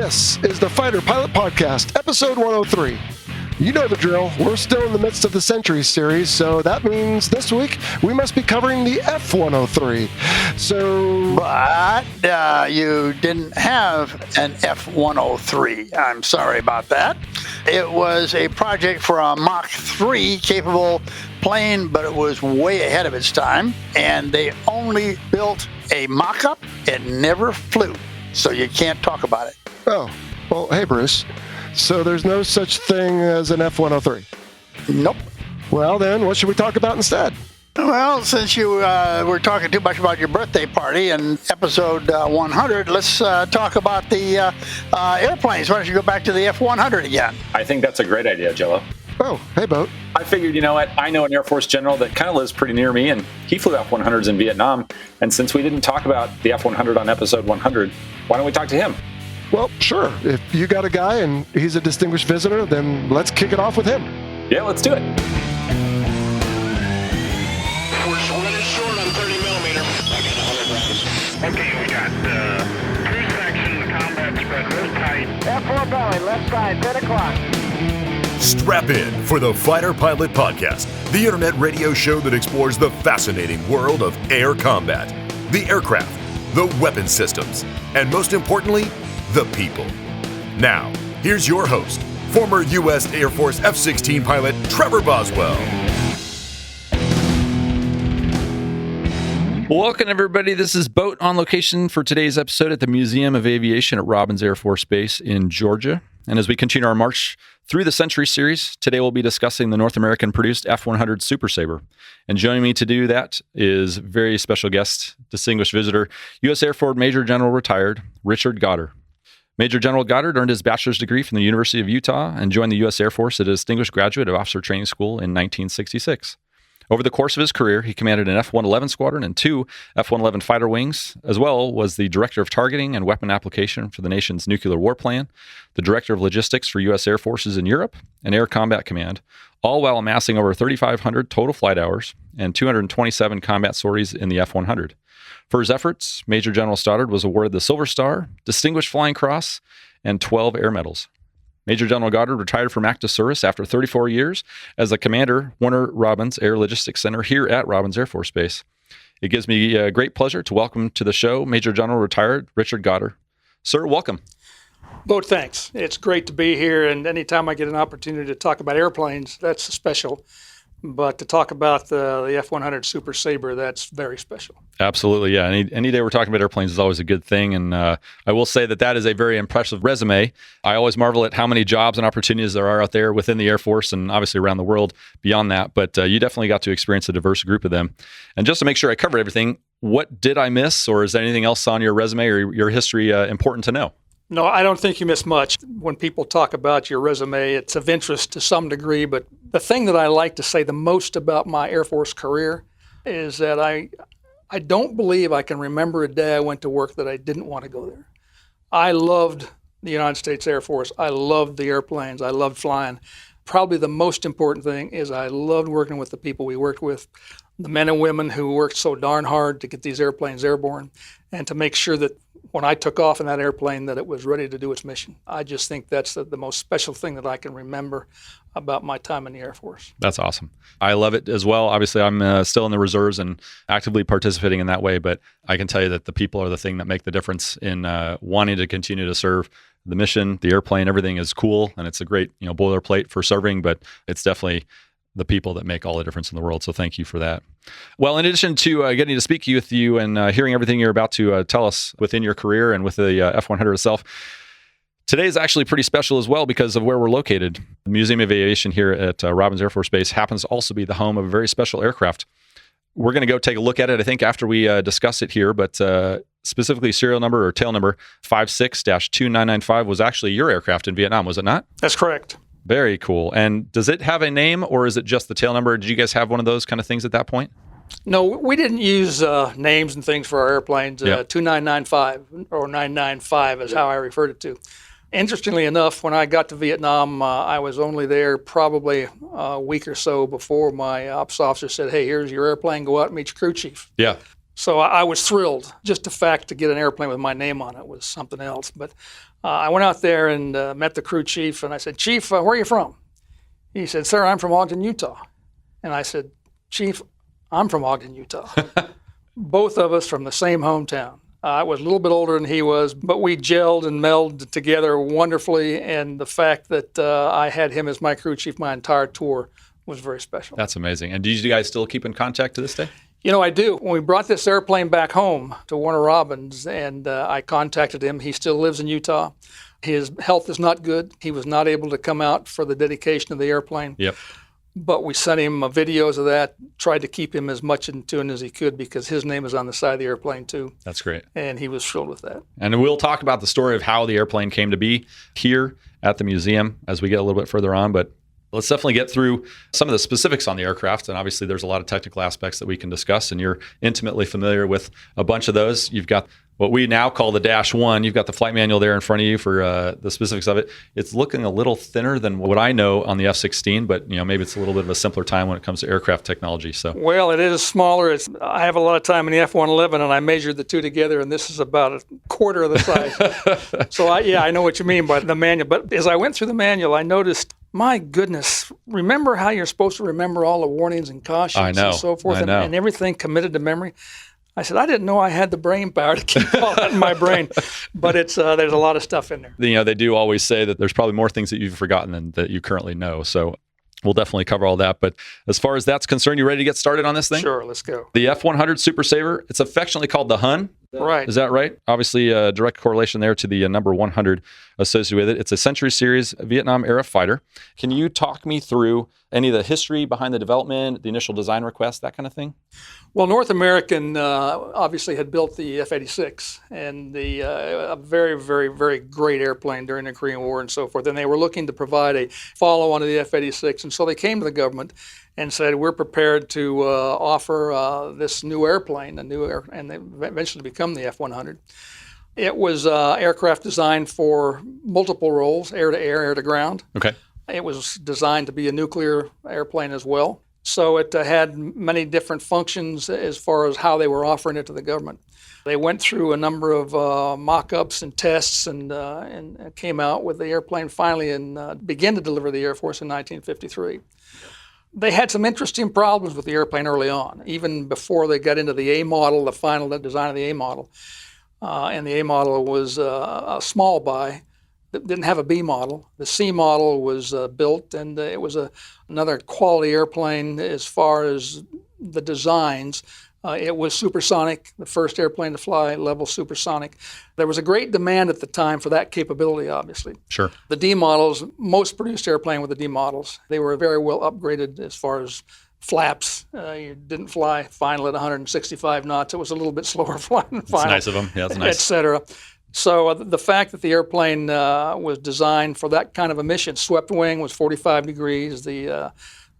This is the Fighter Pilot Podcast, episode 103. You know the drill. We're still in the midst of the Century series, so that means this week we must be covering the F-103. But you didn't have an F-103. I'm sorry about that. It was a project for a Mach 3 capable plane, but it was way ahead of its time, and they only built a mock-up. It never flew, so you can't talk about it. Oh, well, hey, Bruce. So there's no such thing as an F-103? Nope. Well, then, what should we talk about instead? Well, since you were talking too much about your birthday party in episode 100, let's talk about the airplanes. Why don't you go back to the F-100 again? I think that's a great idea, Jello. Oh, hey, Boat. I figured, you know what, I know an Air Force general that kind of lives pretty near me, and he flew F-100s in Vietnam. And since we didn't talk about the F-100 on episode 100, why don't we talk to him? Well, sure. If you got a guy and he's a distinguished visitor, then let's kick it off with him. Yeah, let's do it. We're running short on 30 millimeter. I got 100 rounds. Okay, we got cruise section, the combat spread real tight. F4 belly, left side, 10 o'clock. Strap in for the Fighter Pilot Podcast, the internet radio show that explores the fascinating world of air combat, the aircraft, the weapon systems, and most importantly, the people. Now, here's your host, former U.S. Air Force F-16 pilot Trevor Boswell. Welcome, everybody. This is Boat on location for today's episode at the Museum of Aviation at Robbins Air Force Base in Georgia. And as we continue our march through the Century series, today we'll be discussing the North American-produced F-100 Super Sabre. And joining me to do that is very special guest, distinguished visitor, U.S. Air Force Major General retired, Richard Goddard. Major General Goddard earned his bachelor's degree from the University of Utah and joined the U.S. Air Force as a distinguished graduate of Officer Training School in 1966. Over the course of his career, he commanded an F-111 squadron and 2 F-111 fighter wings, as well was the Director of Targeting and Weapon Application for the nation's nuclear war plan, the Director of Logistics for U.S. Air Forces in Europe, and Air Combat Command, all while amassing over 3,500 total flight hours and 227 combat sorties in the F-100. For his efforts, Major General Stoddard was awarded the Silver Star, Distinguished Flying Cross, and 12 Air Medals. Major General Goddard retired from active service after 34 years as the commander, Warner Robbins Air Logistics Center here at Robbins Air Force Base. It gives me a great pleasure to welcome to the show Major General retired Richard Goddard. Sir, welcome. Boat, thanks. It's great to be here, and anytime I get an opportunity to talk about airplanes, that's special. But to talk about the F-100 Super Sabre, that's very special. Absolutely, yeah. Any day we're talking about airplanes is always a good thing, and I will say that is a very impressive resume. I always marvel at how many jobs and opportunities there are out there within the Air Force and obviously around the world beyond that, but you definitely got to experience a diverse group of them. And just to make sure I covered everything, what did I miss, or is there anything else on your resume or your history important to know? No, I don't think you miss much. When people talk about your resume, it's of interest to some degree, but the thing that I like to say the most about my Air Force career is that I don't believe I can remember a day I went to work that I didn't want to go there. I loved the United States Air Force. I loved the airplanes. I loved flying. Probably the most important thing is I loved working with the people we worked with, the men and women who worked so darn hard to get these airplanes airborne and to make sure that when I took off in that airplane that it was ready to do its mission. I just think that's the most special thing that I can remember about my time in the Air Force. That's awesome. I love it as well. Obviously, I'm still in the reserves and actively participating in that way, but I can tell you that the people are the thing that make the difference in wanting to continue to serve. The mission, the airplane, everything is cool, and it's a great boilerplate for serving, but it's definitely the people that make all the difference in the world. So thank you for that. Well, in addition to getting to speak with you and hearing everything you're about to tell us within your career and with the F-100 itself, today is actually pretty special as well because of where we're located. The Museum of Aviation here at Robbins Air Force Base happens to also be the home of a very special aircraft. We're going to go take a look at it, I think, after we discuss it here, but specifically serial number or tail number 56-2995 was actually your aircraft in Vietnam, was it not? That's correct. Very cool. And does it have a name or is it just the tail number? Did you guys have one of those kind of things at that point? No, we didn't use names and things for our airplanes. 2995 or 995 is how I referred it to. Interestingly enough, when I got to Vietnam, I was only there probably a week or so before my ops officer said, "Hey, here's your airplane. Go out and meet your crew chief." Yeah. So I was thrilled. Just the fact to get an airplane with my name on it was something else. But I went out there and met the crew chief, and I said, Chief, where are you from? He said, Sir, I'm from Ogden, Utah. And I said, Chief, I'm from Ogden, Utah. Both of us from the same hometown. I was a little bit older than he was, but we gelled and melded together wonderfully. And the fact that I had him as my crew chief my entire tour was very special. That's amazing. And do you guys still keep in contact to this day? You know, I do. When we brought this airplane back home to Warner Robbins and I contacted him, he still lives in Utah. His health is not good. He was not able to come out for the dedication of the airplane. Yep. But we sent him videos of that, tried to keep him as much in tune as he could because his name is on the side of the airplane too. That's great. And he was thrilled with that. And we'll talk about the story of how the airplane came to be here at the museum as we get a little bit further on. But let's definitely get through some of the specifics on the aircraft. And obviously, there's a lot of technical aspects that we can discuss, and you're intimately familiar with a bunch of those. You've got what we now call the Dash 1. You've got the flight manual there in front of you for the specifics of it. It's looking a little thinner than what I know on the F-16, but maybe it's a little bit of a simpler time when it comes to aircraft technology. So, well, it is smaller. I have a lot of time in the F-111, and I measured the two together, and this is about a quarter of the size. So, I know what you mean by the manual. But as I went through the manual, I noticed, my goodness, remember how you're supposed to remember all the warnings and cautions and so forth, and everything committed to memory? I said, I didn't know I had the brain power to keep all that in my brain, but there's a lot of stuff in there. They do always say that there's probably more things that you've forgotten than that you currently know. So we'll definitely cover all that. But as far as that's concerned, you ready to get started on this thing? Sure, let's go. The F-100 Super Sabre, it's affectionately called the Hun. Right. Is that right? Obviously, a direct correlation there to the number 100 associated with it. It's a Century Series Vietnam-era fighter. Can you talk me through any of the history behind the development, the initial design request, that kind of thing? Well, North American obviously had built the F-86, and a very, very, very great airplane during the Korean War and so forth. And they were looking to provide a follow-on to the F-86, and so they came to the government and said, we're prepared to offer this new airplane, and they eventually become the F-100. It was aircraft designed for multiple roles, air-to-air, air-to-ground. Okay. It was designed to be a nuclear airplane as well. So it had many different functions as far as how they were offering it to the government. They went through a number of mock-ups and tests and came out with the airplane finally and began to deliver the Air Force in 1953. They had some interesting problems with the airplane early on, even before they got into the A model, the final design of the A model. And the A model was a small buy that didn't have a B model. The C model was built, and it was another quality airplane as far as the designs. It was supersonic, the first airplane to fly level supersonic. There was a great demand at the time for that capability, obviously. Sure. The D models, most produced airplane with the D models, they were very well upgraded as far as flaps. You didn't fly final at 165 knots. It was a little bit slower flying than final. That's nice of them. Yeah, that's nice. Et cetera. So the fact that the airplane was designed for that kind of a mission, swept wing was 45 degrees. The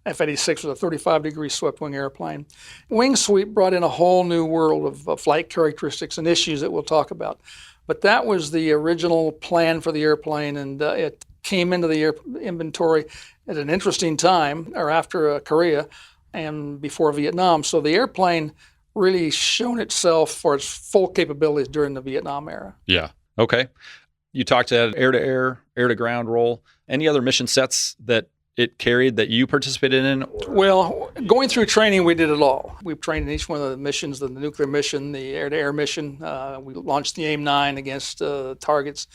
F-86 was a 35-degree swept-wing airplane. Wing sweep brought in a whole new world of flight characteristics and issues that we'll talk about. But that was the original plan for the airplane, and it came into the inventory at an interesting time, or after Korea and before Vietnam. So the airplane really shown itself for its full capabilities during the Vietnam era. Yeah. Okay. You talked about air-to-air, air-to-ground role. Any other mission sets that it carried that you participated in? Well, going through training, we did it all. We trained in each one of the missions, the nuclear mission, the air-to-air mission. We launched the AIM-9 against targets.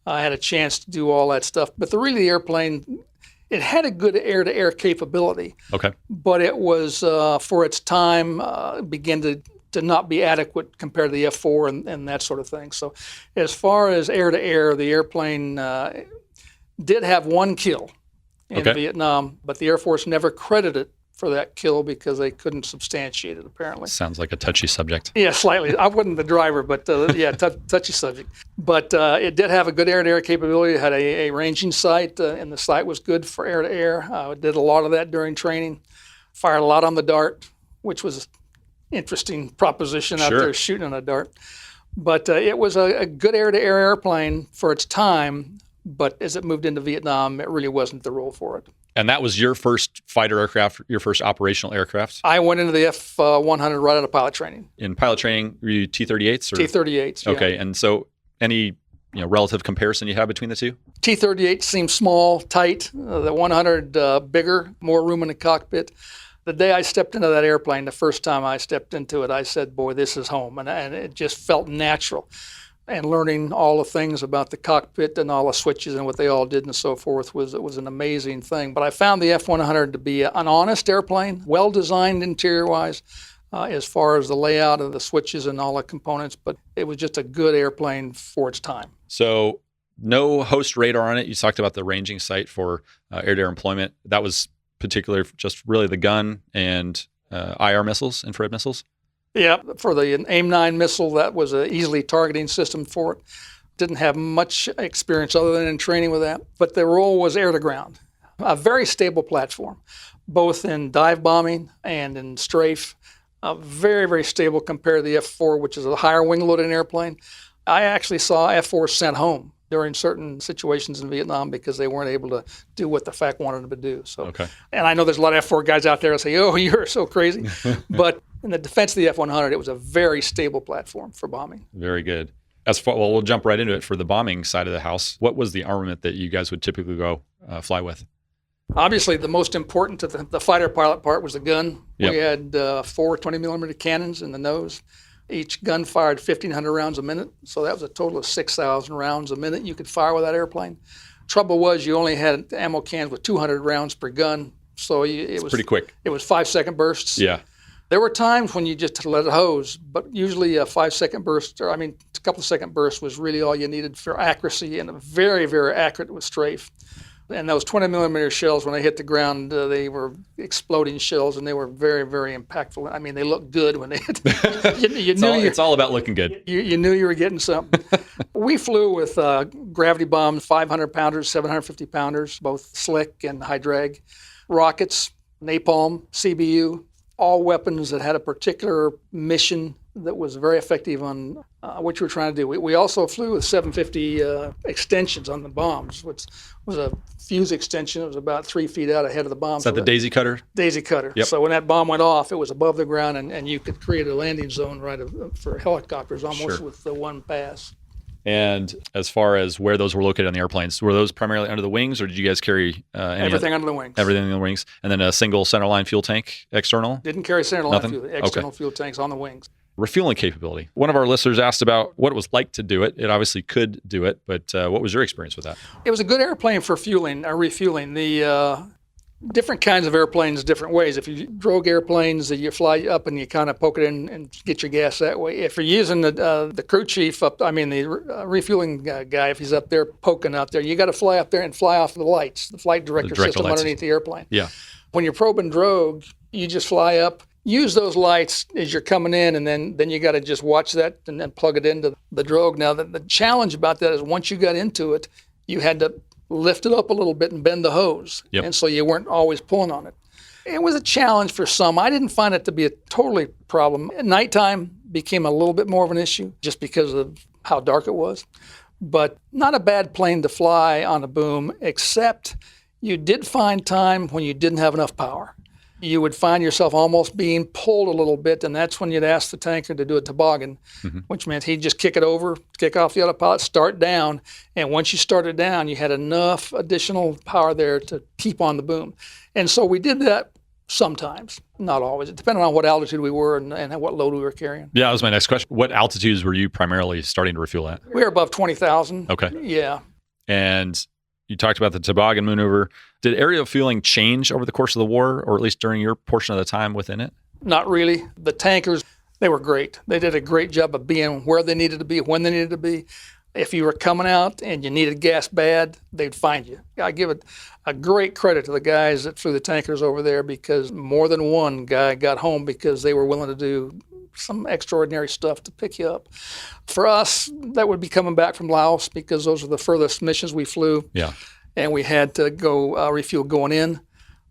I had a chance to do all that stuff. But the airplane, it had a good air-to-air capability. Okay. But it was, for its time, began to not be adequate compared to the F-4 and that sort of thing. So as far as air-to-air, the airplane did have one kill in Vietnam, but the Air Force never credited for that kill because they couldn't substantiate it, apparently. Sounds like a touchy subject. Yeah, slightly. I wasn't the driver, but touchy subject. But it did have a good air-to-air capability. It had a ranging sight, and the sight was good for air-to-air. Did a lot of that during training. Fired a lot on the dart, which was an interesting proposition out there shooting on a dart. But it was a good air-to-air airplane for its time. But as it moved into Vietnam, it really wasn't the role for it. And that was your first fighter aircraft, your first operational aircraft? I went into the F-100 right out of pilot training. In pilot training, were you T-38s? Or? T-38s, yeah. Okay, and so any relative comparison you have between the two? T-38 seems small, tight. The 100 bigger, more room in the cockpit. The day I stepped into that airplane, the first time I stepped into it, I said, boy, this is home. And it just felt natural. And learning all the things about the cockpit and all the switches and what they all did and so forth was an amazing thing. But I found the F-100 to be an honest airplane, well-designed interior-wise, as far as the layout of the switches and all the components. But it was just a good airplane for its time. So no host radar on it. You talked about the ranging site for air-to-air employment. That was particular just really the gun and IR missiles, infrared missiles? Yeah, for the AIM-9 missile, that was an easily targeting system for it. Didn't have much experience other than in training with that, but the role was air-to-ground. A very stable platform, both in dive bombing and in strafe. Very, very stable compared to the F-4, which is a higher wing-loading airplane. I actually saw F-4 sent home during certain situations in Vietnam because they weren't able to do what the FAC wanted them to do. So, okay. And I know there's a lot of F-4 guys out there that say, oh, you're so crazy. But in the defense of the F-100, it was a very stable platform for bombing. Very good. Well, we'll jump right into it. For the bombing side of the house, what was the armament that you guys would typically go fly with? Obviously, the most important to the fighter pilot part was the gun. Yep. We had 4 20-millimeter cannons in the nose. Each gun fired 1,500 rounds a minute, so that was a total of 6,000 rounds a minute you could fire with that airplane. Trouble was you only had ammo cans with 200 rounds per gun, so it was pretty quick. It was 5-second bursts. Yeah. There were times when you just let it hose, but usually a 5-second burst, a couple of second burst was really all you needed for accuracy, and very, very accurate with strafe. And those 20-millimeter shells, when they hit the ground, they were exploding shells, and they were very, very impactful. I mean, they looked good when they hit. It's all about looking good. You knew you were getting something. We flew with gravity bombs, 500-pounders, 750-pounders, both slick and high drag, rockets, napalm, CBU, all weapons that had a particular mission that was very effective on what you were trying to do. We also flew with 750 extensions on the bombs, which was a fuse extension. It was about 3 feet out ahead of the bomb. Is that the daisy cutter? Daisy cutter. Yep. So when that bomb went off, it was above the ground, and you could create a landing zone for helicopters almost with the one pass. And as far as where those were located on the airplanes, were those primarily under the wings, or did you guys carry everything under the wings? Everything under the wings, and then a single centerline fuel tank external? Didn't carry centerline fuel. External Okay. fuel tanks on the wings. Refueling capability. One of our listeners asked about what it was like to do it. It obviously could do it, but what was your experience with that? It was a good airplane for refueling. The different kinds of airplanes, different ways. If you drogue airplanes, you fly up and you kind of poke it in and get your gas that way. If you're using the crew chief the refueling guy, if he's up there poking out there, you got to fly up there and fly off the lights, the flight director system lights. underneath the airplane. Yeah. When you're probing drogue, you just fly up, use those lights as you're coming in, and then you got to just watch that and then plug it into the drogue. Now, the challenge about that is once you got into it, you had to lift it up a little bit and bend the hose. Yep. And so you weren't always pulling on it. It was a challenge for some. I didn't find it to be a totally problem. At nighttime became a little bit more of an issue just because of how dark it was. But not a bad plane to fly on a boom, except you did find time when you didn't have enough power. You would find yourself almost being pulled a little bit, and that's when you'd ask the tanker to do a toboggan, which meant he'd just kick it over, kick off the autopilot, start down, and once you started down, you had enough additional power there to keep on the boom. And so we did that sometimes, not always. It depended on what altitude we were and what load we were carrying. Yeah, that was my next question. What altitudes were you primarily starting to refuel at? We were above 20,000. Okay. Yeah. And you talked about the toboggan maneuver. Did aerial fueling change over the course of the war, or at least during your portion of the time within it? Not really. The tankers, they were great. They did a great job of being where they needed to be, when they needed to be. If you were coming out and you needed gas bad, they'd find you. I give it a great credit to the guys that flew the tankers over there, because more than one guy got home because they were willing to do some extraordinary stuff to pick you up. For us, that would be coming back from Laos, because those are the furthest missions we flew. Yeah. And we had to go refuel going in.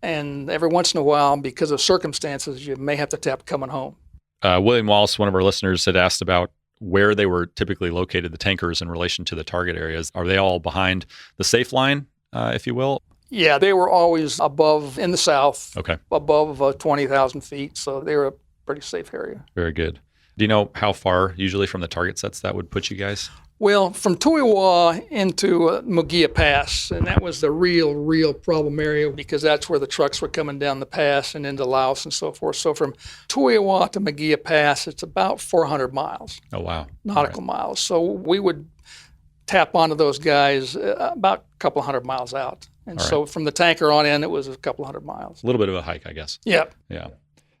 And every once in a while, because of circumstances, you may have to tap coming home. William Wallace, one of our listeners, had asked about where they were typically located, the tankers, in relation to the target areas. Are they all behind the safe line, if you will? Yeah, they were always above, in the south, Okay. above 20,000 feet. So they were a pretty safe area. Very good. Do you know how far usually from the target sets that would put you guys? Well, from Tuiwa into Mugia Pass, and that was the real problem area because that's where the trucks were coming down the pass and into Laos and so forth. So from Tuiwa to Mugia Pass, it's about 400 miles, Oh, wow. nautical miles. So we would tap onto those guys about a couple hundred miles out. And so from the tanker on in, it was a couple hundred miles. A little bit of a hike, I guess. Yep. Yeah.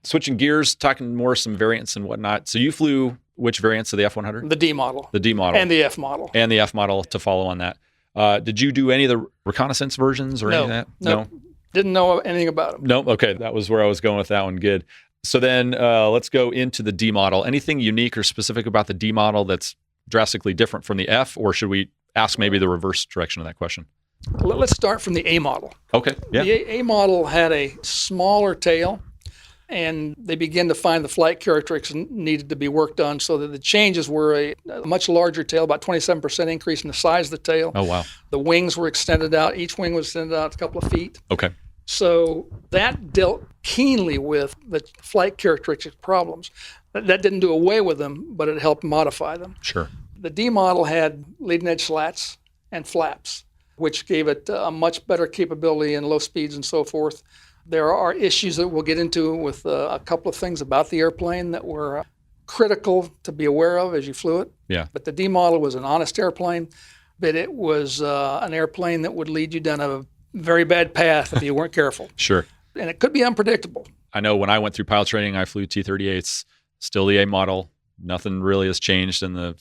Switching gears, talking more some variants and whatnot. So you flew which variants of the F-100? The D model. The D model. And the F model. And the F model to follow on that. Did you do any of the reconnaissance versions or any of that? No. Didn't know anything about them. No? Okay. That was where I was going with that one. Good. So then let's go into the D model. Anything unique or specific about the D model that's drastically different from the F, or should we ask maybe the reverse direction of that question? Let's start from the A model. Okay. Yeah. The A model had a smaller tail, and they began to find the flight characteristics needed to be worked on so that the changes were a much larger tail, about 27% increase in the size of the tail. Oh, wow. The wings were extended out. Each wing was extended out a couple of feet. Okay. So that dealt keenly with the flight characteristic problems. That didn't do away with them, but it helped modify them. Sure. The D model had leading edge slats and flaps, which gave it a much better capability in low speeds and so forth. There are issues that we'll get into with a couple of things about the airplane that were critical to be aware of as you flew it. Yeah. But the D model was an honest airplane, but it was an airplane that would lead you down a very bad path if you weren't careful. Sure. And it could be unpredictable. I know when I went through pilot training, I flew T-38s, still the A model. Nothing really has changed in the,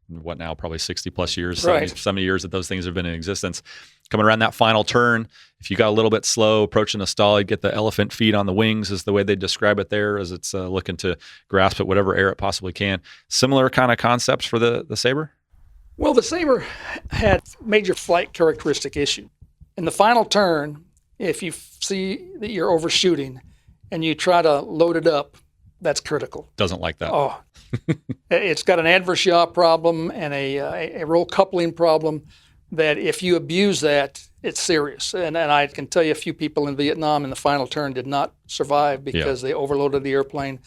what now, probably 60 plus years, Right. 70 years that those things have been in existence. Coming around that final turn, if you got a little bit slow approaching a stall, you get the elephant feet on the wings is the way they describe it there, as it's looking to grasp at whatever air it possibly can. Similar kind of concepts for the Sabre? Well, the Sabre had major flight characteristic issue. In the final turn, if you see that you're overshooting and you try to load it up, that's critical. Doesn't like that. Oh, it's got an adverse yaw problem and a roll coupling problem that if you abuse that, it's serious. And I can tell you a few people in Vietnam in the final turn did not survive because they overloaded the airplane.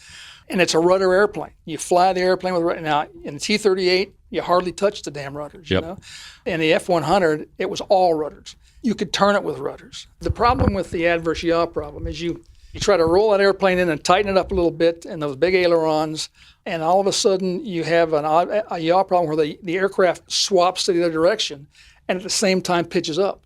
And it's a rudder airplane. You fly the airplane with rudder. Now, in the T-38, you hardly touch the damn rudders, you know? In the F-100, it was all rudders. You could turn it with rudders. The problem with the adverse yaw problem is you try to roll that airplane in and tighten it up a little bit in those big ailerons, and all of a sudden you have a yaw problem where the aircraft swaps to the other direction and at the same time pitches up.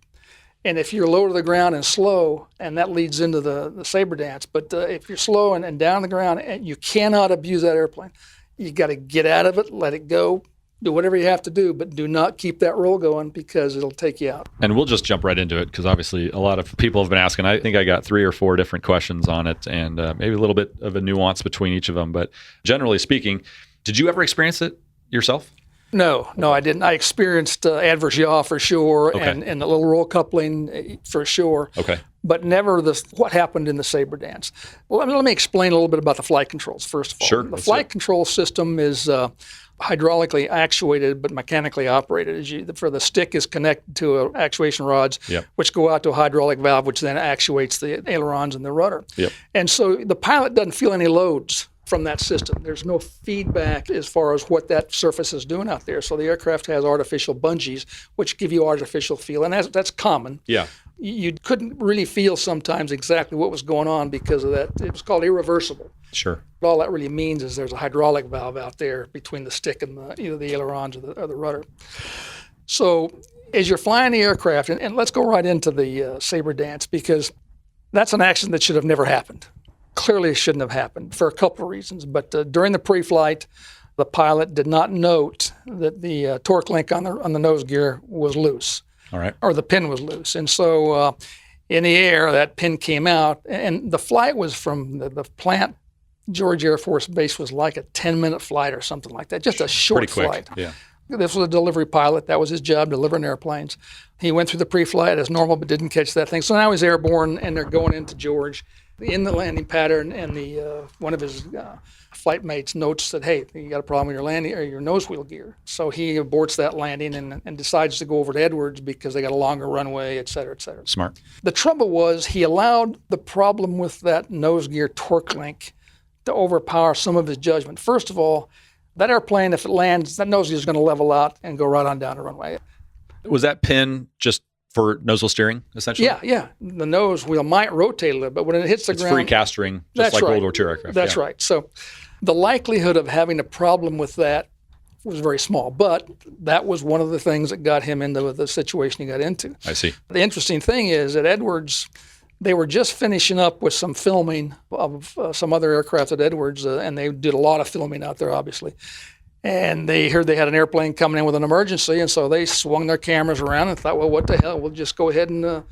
And if you're low to the ground and slow, and that leads into the Sabre dance, but if you're slow and down the ground, and you cannot abuse that airplane. You got to get out of it, let it go, do whatever you have to do, but do not keep that roll going because it'll take you out. And we'll just jump right into it because obviously a lot of people have been asking. I think I got 3 or 4 different questions on it and maybe a little bit of a nuance between each of them. But generally speaking, did you ever experience it yourself? No, I didn't. I experienced adverse yaw for sure and a little roll coupling for sure. Okay. But never what happened in the Sabre dance. Well, let me explain a little bit about the flight controls first of all. Sure. The flight control system is hydraulically actuated but mechanically operated. For the stick is connected to actuation rods, which go out to a hydraulic valve, which then actuates the ailerons and the rudder. Yep. And so the pilot doesn't feel any loads from that system. There's no feedback as far as what that surface is doing out there. So the aircraft has artificial bungees, which give you artificial feel, and that's common. Yeah. You couldn't really feel sometimes exactly what was going on because of that. It was called irreversible. Sure. All that really means is there's a hydraulic valve out there between the stick and either the ailerons or the rudder. So as you're flying the aircraft, and let's go right into the Sabre dance because that's an accident that should have never happened. Clearly it shouldn't have happened for a couple of reasons. But during the pre-flight, the pilot did not note that the torque link on the nose gear was loose. All right. Or the pin was loose. And so in the air, that pin came out. And the flight was from the plant, George Air Force Base, was like a 10-minute flight or something like that, just a short Pretty quick. flight. Yeah. This was a delivery pilot. That was his job, delivering airplanes. He went through the pre-flight as normal but didn't catch that thing. So now he's airborne, and they're going into George. in the landing pattern, and one of his flight mates notes that, hey, you got a problem with your landing or your nose wheel gear. So he aborts that landing and decides to go over to Edwards because they got a longer runway, et cetera, et cetera. Smart. The trouble was he allowed the problem with that nose gear torque link to overpower some of his judgment. First of all, that airplane, if it lands, that nose gear is going to level out and go right on down the runway. Was that pin just for nose wheel steering, essentially? Yeah. The nose wheel might rotate a little, but when it hits the it's ground... free castering, just that's like right. World War II aircraft. That's right. So the likelihood of having a problem with that was very small, but that was one of the things that got him into the situation he got into. I see. The interesting thing is at Edwards, they were just finishing up with some filming of some other aircraft at Edwards, and they did a lot of filming out there, obviously. And they heard they had an airplane coming in with an emergency, and so they swung their cameras around and thought, well, what the hell, we'll just go ahead and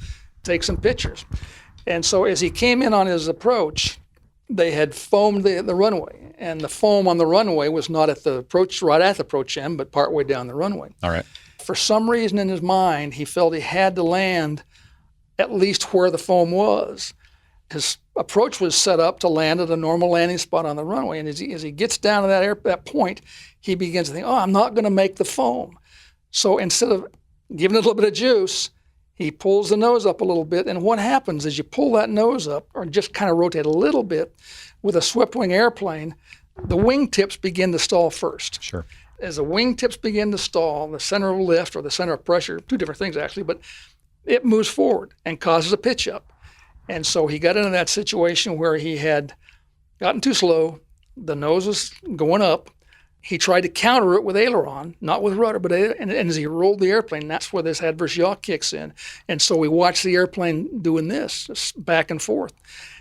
take some pictures. And so as he came in on his approach, they had foamed the runway, and the foam on the runway was not at the approach, right at the approach end, but partway down the runway. All right. For some reason in his mind, he felt he had to land at least where the foam was. His approach was set up to land at a normal landing spot on the runway, and as he gets down to that point, he begins to think, I'm not going to make the foam. So instead of giving it a little bit of juice, he pulls the nose up a little bit, and what happens is you pull that nose up, or just kind of rotate a little bit with a swept-wing airplane, the wingtips begin to stall first. Sure. As the wingtips begin to stall, the center of lift or the center of pressure, two different things actually, but it moves forward and causes a pitch up. And so he got into that situation where he had gotten too slow, the nose was going up. He tried to counter it with aileron, not with rudder, but and as he rolled the airplane, that's where this adverse yaw kicks in. And so we watched the airplane doing this, just back and forth.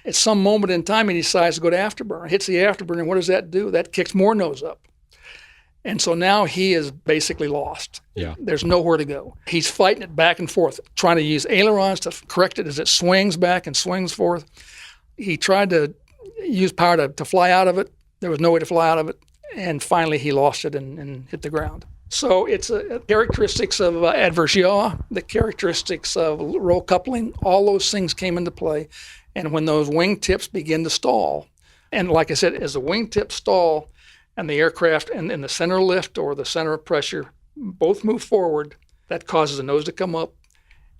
At some moment in time, he decides to go to afterburner, hits the afterburner, and what does that do? That kicks more nose up. And so now he is basically lost. Yeah. There's nowhere to go. He's fighting it back and forth, trying to use ailerons to correct it as it swings back and swings forth. He tried to use power to fly out of it. There was no way to fly out of it. And finally, he lost it and hit the ground. So it's characteristics of adverse yaw, the characteristics of roll coupling, all those things came into play. And when those wingtips begin to stall, and like I said, as the wingtips stall and the aircraft and the center of lift or the center of pressure both move forward, that causes the nose to come up.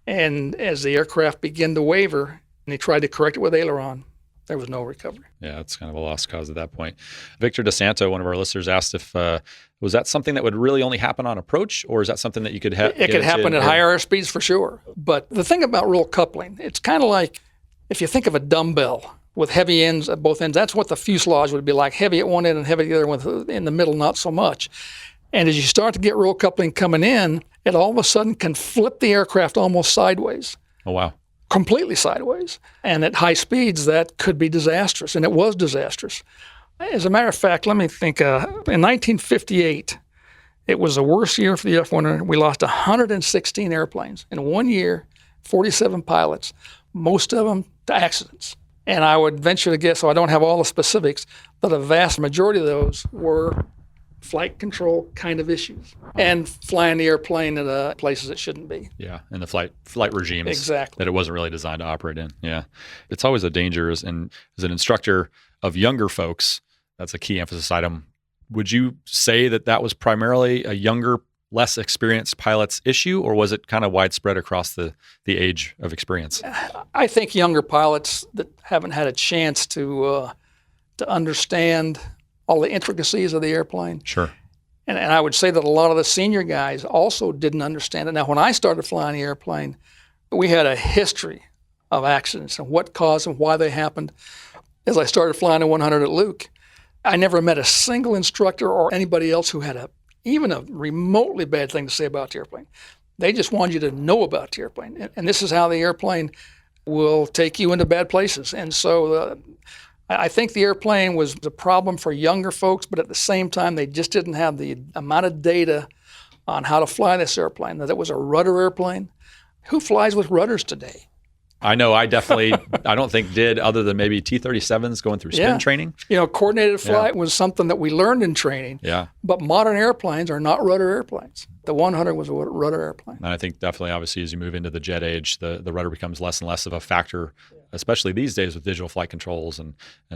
And as the aircraft begin to waver, and he tried to correct it with aileron, there was no recovery. Yeah, it's kind of a lost cause at that point. Victor DeSanto, one of our listeners, asked if was that something that would really only happen on approach, or is that something that you could have? It could happen at higher airspeeds for sure. But the thing about roll coupling, it's kind of like if you think of a dumbbell with heavy ends at both ends, that's what the fuselage would be like, heavy at one end and heavy at the other, with in the middle not so much. And as you start to get roll coupling coming in, it all of a sudden can flip the aircraft almost sideways. Oh, wow. Completely sideways. And at high speeds, that could be disastrous, and it was disastrous. As a matter of fact, let me think. In 1958, it was the worst year for the F-100. We lost 116 airplanes. In 1 year, 47 pilots, most of them to accidents. And I would venture to guess, so I don't have all the specifics, but a vast majority of those were flight control kind of issues and flying the airplane at places it shouldn't be. Yeah, and the flight regimes exactly that it wasn't really designed to operate in. Yeah, it's always a danger. And as an instructor of younger folks, that's a key emphasis item. Would you say that was primarily a younger, less experienced pilot's issue, or was it kind of widespread across the age of experience? I think younger pilots that haven't had a chance to understand all the intricacies of the airplane. Sure. And I would say that a lot of the senior guys also didn't understand it. Now, when I started flying the airplane, we had a history of accidents and what caused them, why they happened. As I started flying the 100 at Luke, I never met a single instructor or anybody else who had even a remotely bad thing to say about the airplane. They just wanted you to know about the airplane. And this is how the airplane will take you into bad places. And so I think the airplane was a problem for younger folks, but at the same time, they just didn't have the amount of data on how to fly this airplane. That it was a rudder airplane. Who flies with rudders today? I know I don't think did, other than maybe T-37s going through spin training. Coordinated flight was something that we learned in training. Yeah. But modern airplanes are not rudder airplanes. The 100 was a rudder airplane. And I think definitely, obviously, as you move into the jet age, the rudder becomes less and less of a factor, especially these days with digital flight controls and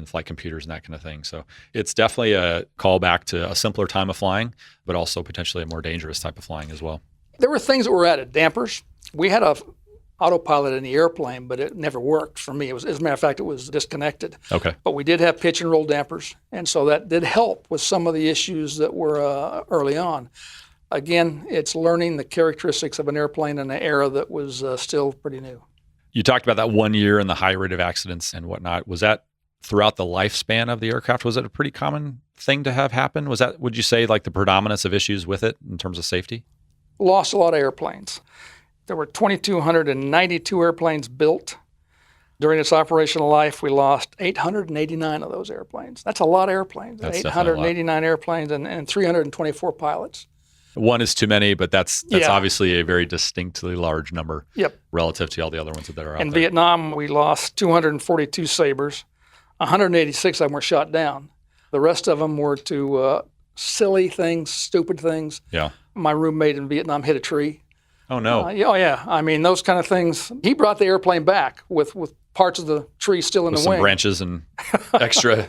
flight computers and that kind of thing. So it's definitely a callback to a simpler time of flying, but also potentially a more dangerous type of flying as well. There were things that were added. Dampers. We had a autopilot in the airplane, but it never worked for me. As a matter of fact, it was disconnected. Okay. But we did have pitch and roll dampers, and so that did help with some of the issues that were early on. Again, it's learning the characteristics of an airplane in an era that was still pretty new. You talked about that 1 year and the high rate of accidents and whatnot. Was that throughout the lifespan of the aircraft? Was it a pretty common thing to have happen? Was that, would you say, like the predominance of issues with it in terms of safety? Lost a lot of airplanes. There were 2,292 airplanes built. During its operational life, we lost 889 of those airplanes. That's a lot of airplanes. That's 889 airplanes and 324 pilots. One is too many, but that's obviously a very distinctly large number relative to all the other ones that are out there. In Vietnam, we lost 242 Sabres. 186 of them were shot down. The rest of them were to silly things, stupid things. Yeah. My roommate in Vietnam hit a tree. Oh, no. I mean, those kind of things. He brought the airplane back with parts of the tree still in with the wing. Some branches and extra.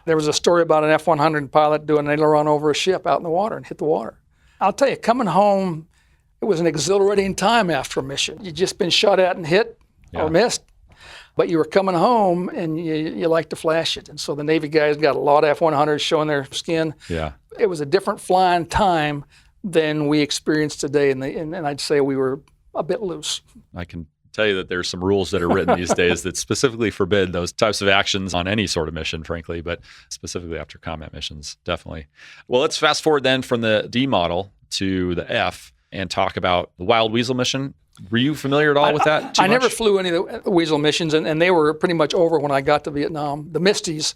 There was a story about an F-100 pilot doing an aileron over a ship out in the water and hit the water. I'll tell you, coming home, it was an exhilarating time after a mission. You'd just been shot at and hit or missed, but you were coming home and you like to flash it. And so the Navy guys got a lot of F-100s showing their skin. Yeah. It was a different flying time than we experienced today, and I'd say we were a bit loose. I can tell you that there's some rules that are written these days that specifically forbid those types of actions on any sort of mission, frankly, but specifically after combat missions, definitely. Well, let's fast forward then from the D model to the F and talk about the Wild Weasel mission. Were you familiar at all with that? I never flew any of the Weasel missions, and they were pretty much over when I got to Vietnam. The Misties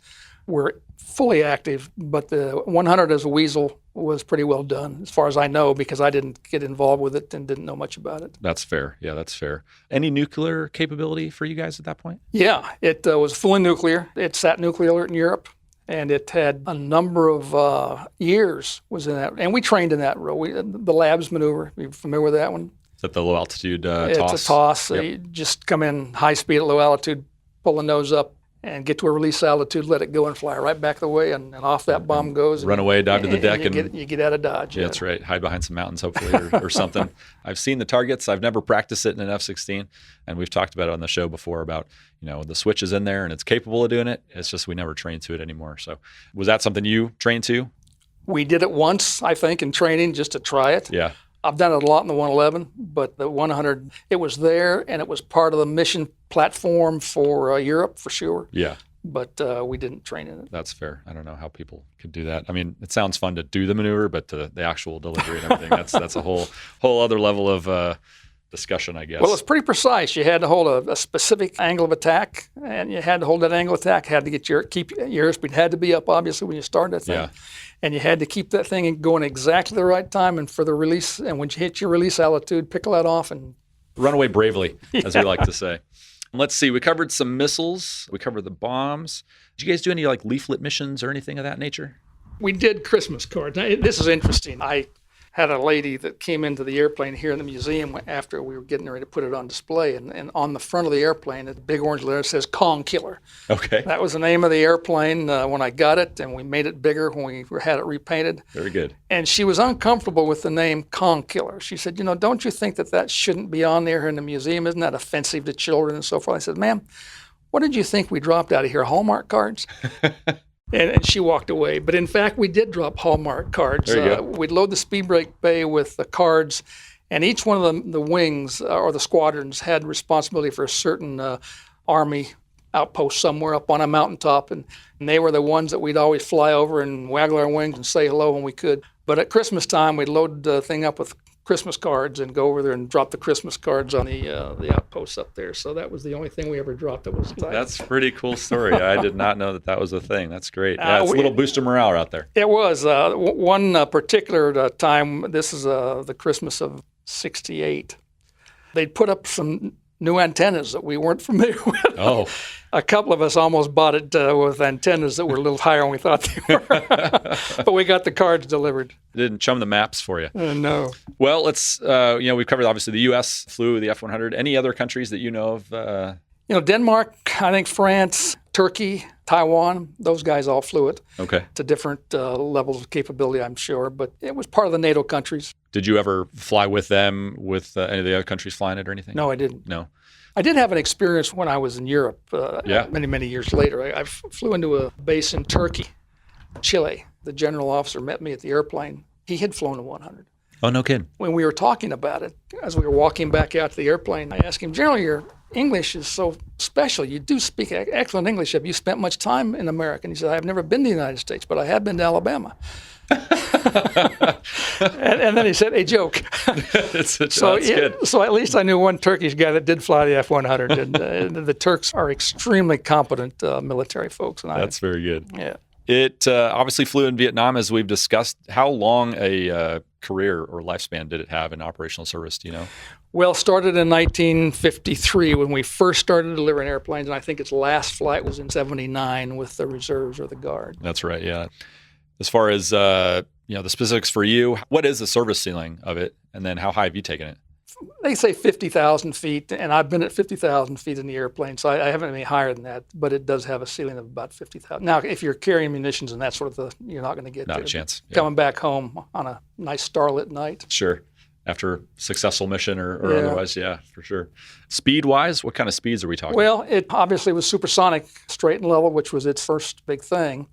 were fully active, but the 100 as a Weasel was pretty well done, as far as I know, because I didn't get involved with it and didn't know much about it. That's fair. Yeah, that's fair. Any nuclear capability for you guys at that point? Yeah, it was fully nuclear. It sat nuclear alert in Europe, and it had a number of years was in that. And we trained in that role. The labs maneuver, you familiar with that one? Is that the low altitude toss? It's a toss. Yep. You just come in high speed at low altitude, pull the nose up, and get to a release altitude, let it go and fly right back the way, and off that bomb goes. Run away, dive to the deck. You get out of Dodge. Yeah, that's right. Hide behind some mountains, hopefully, or something. I've seen the targets. I've never practiced it in an F-16, and we've talked about it on the show before about, the switch is in there and it's capable of doing it. It's just we never trained to it anymore. So was that something you trained to? We did it once, I think, in training just to try it. Yeah. I've done it a lot in the 111, but the 100, it was there, and it was part of the mission platform for Europe, for sure. Yeah. But we didn't train in it. That's fair. I don't know how people could do that. I mean, it sounds fun to do the maneuver, but the actual delivery and everything, that's a whole other level of discussion, I guess. Well, it's pretty precise. You had to hold a specific angle of attack, and you had to hold that angle of attack. Had to keep your airspeed had to be up, obviously, when you started that thing. Yeah. And you had to keep that thing going exactly the right time, and for the release. And when you hit your release altitude, pickle that off and run away bravely, as we like to say. Let's see. We covered some missiles. We covered the bombs. Did you guys do any leaflet missions or anything of that nature? We did Christmas cards. Now, this is interesting. I had a lady that came into the airplane here in the museum after we were getting ready to put it on display. And on the front of the airplane, a big orange letter says Kong Killer. Okay. That was the name of the airplane when I got it, and we made it bigger when we had it repainted. Very good. And she was uncomfortable with the name Kong Killer. She said, don't you think that shouldn't be on there in the museum? Isn't that offensive to children and so forth? I said, ma'am, what did you think we dropped out of here, Hallmark cards? And she walked away. But in fact, we did drop Hallmark cards. There you go. We'd load the speed brake bay with the cards, and each one of the wings or the squadrons had responsibility for a certain Army outpost somewhere up on a mountaintop, and they were the ones that we'd always fly over and waggle our wings and say hello when we could. But at Christmas time, we'd load the thing up with Christmas cards and go over there and drop the Christmas cards on the outposts up there. So that was the only thing we ever dropped that was exciting. That's a pretty cool story. I did not know that was a thing. That's great. Yeah, it's a little boost of morale out there. It was. One particular time, this is the Christmas of '68, they'd put up some new antennas that we weren't familiar with. Oh. A couple of us almost bought it with antennas that were a little higher than we thought they were. But we got the cards delivered. Didn't chum the maps for you. No. Well, let's, we've covered obviously the U.S. flew the F-100. Any other countries that you know of? Denmark, I think France, Turkey, Taiwan, those guys all flew it. Okay. To different levels of capability, I'm sure, but it was part of the NATO countries. Did you ever fly with them, with any of the other countries flying it or anything? No, I didn't. No. I did have an experience when I was in Europe many, many years later. I flew into a base in Turkey, Chile. The general officer met me at the airplane. He had flown a 100. Oh, no kidding. When we were talking about it, as we were walking back out to the airplane, I asked him, General, your English is so special. You do speak excellent English. Have you spent much time in America? And he said, I've never been to the United States, but I have been to Alabama. and then he said, a joke. That's good. So at least I knew one Turkish guy that did fly the F-100. And the Turks are extremely competent military folks. And that's very good. Yeah. It obviously flew in Vietnam, as we've discussed. How long a career or lifespan did it have in operational service? Do you know? Well, started in 1953 when we first started delivering airplanes, and I think its last flight was in 79 with the reserves or the Guard. That's right, yeah. As far as the specifics for you, what is the service ceiling of it, and then how high have you taken it? They say 50,000 feet, and I've been at 50,000 feet in the airplane, so I haven't been any higher than that, but it does have a ceiling of about 50,000. Now, if you're carrying munitions and that sort of thing, you're not going to get not there. A chance. Yeah. Coming back home on a nice starlit night. Sure. After a successful mission or otherwise, yeah, for sure. Speed-wise, what kind of speeds are we talking? Well, it obviously was supersonic, straight and level, which was its first big thing.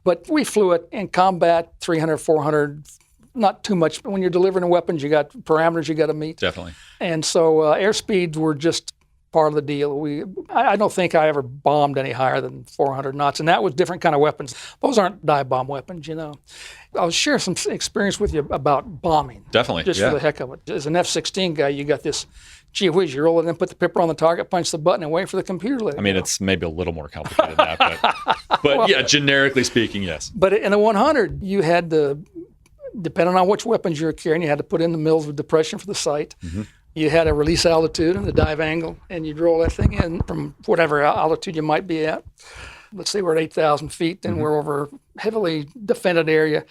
But we flew it in combat, 300, 400, not too much. When you're delivering weapons, you got parameters you got to meet. Definitely. And so airspeeds were just part of the deal. I don't think I ever bombed any higher than 400 knots, and that was different kind of weapons. Those aren't dive bomb weapons, I'll share some experience with you about bombing. Definitely, just for the heck of it. As an F-16 guy, you got this, gee whiz, you roll it in, put the pipper on the target, punch the button, and wait for the computer to let it go. It's maybe a little more complicated than that, but well, yeah, generically speaking, yes. But in a 100, you had to, depending on which weapons you were carrying, you had to put in the mils of depression for the sight. Mm-hmm. You had a release altitude and the dive angle, and you'd roll that thing in from whatever altitude you might be at. Let's say we're at 8,000 feet, and we're over a heavily defended area.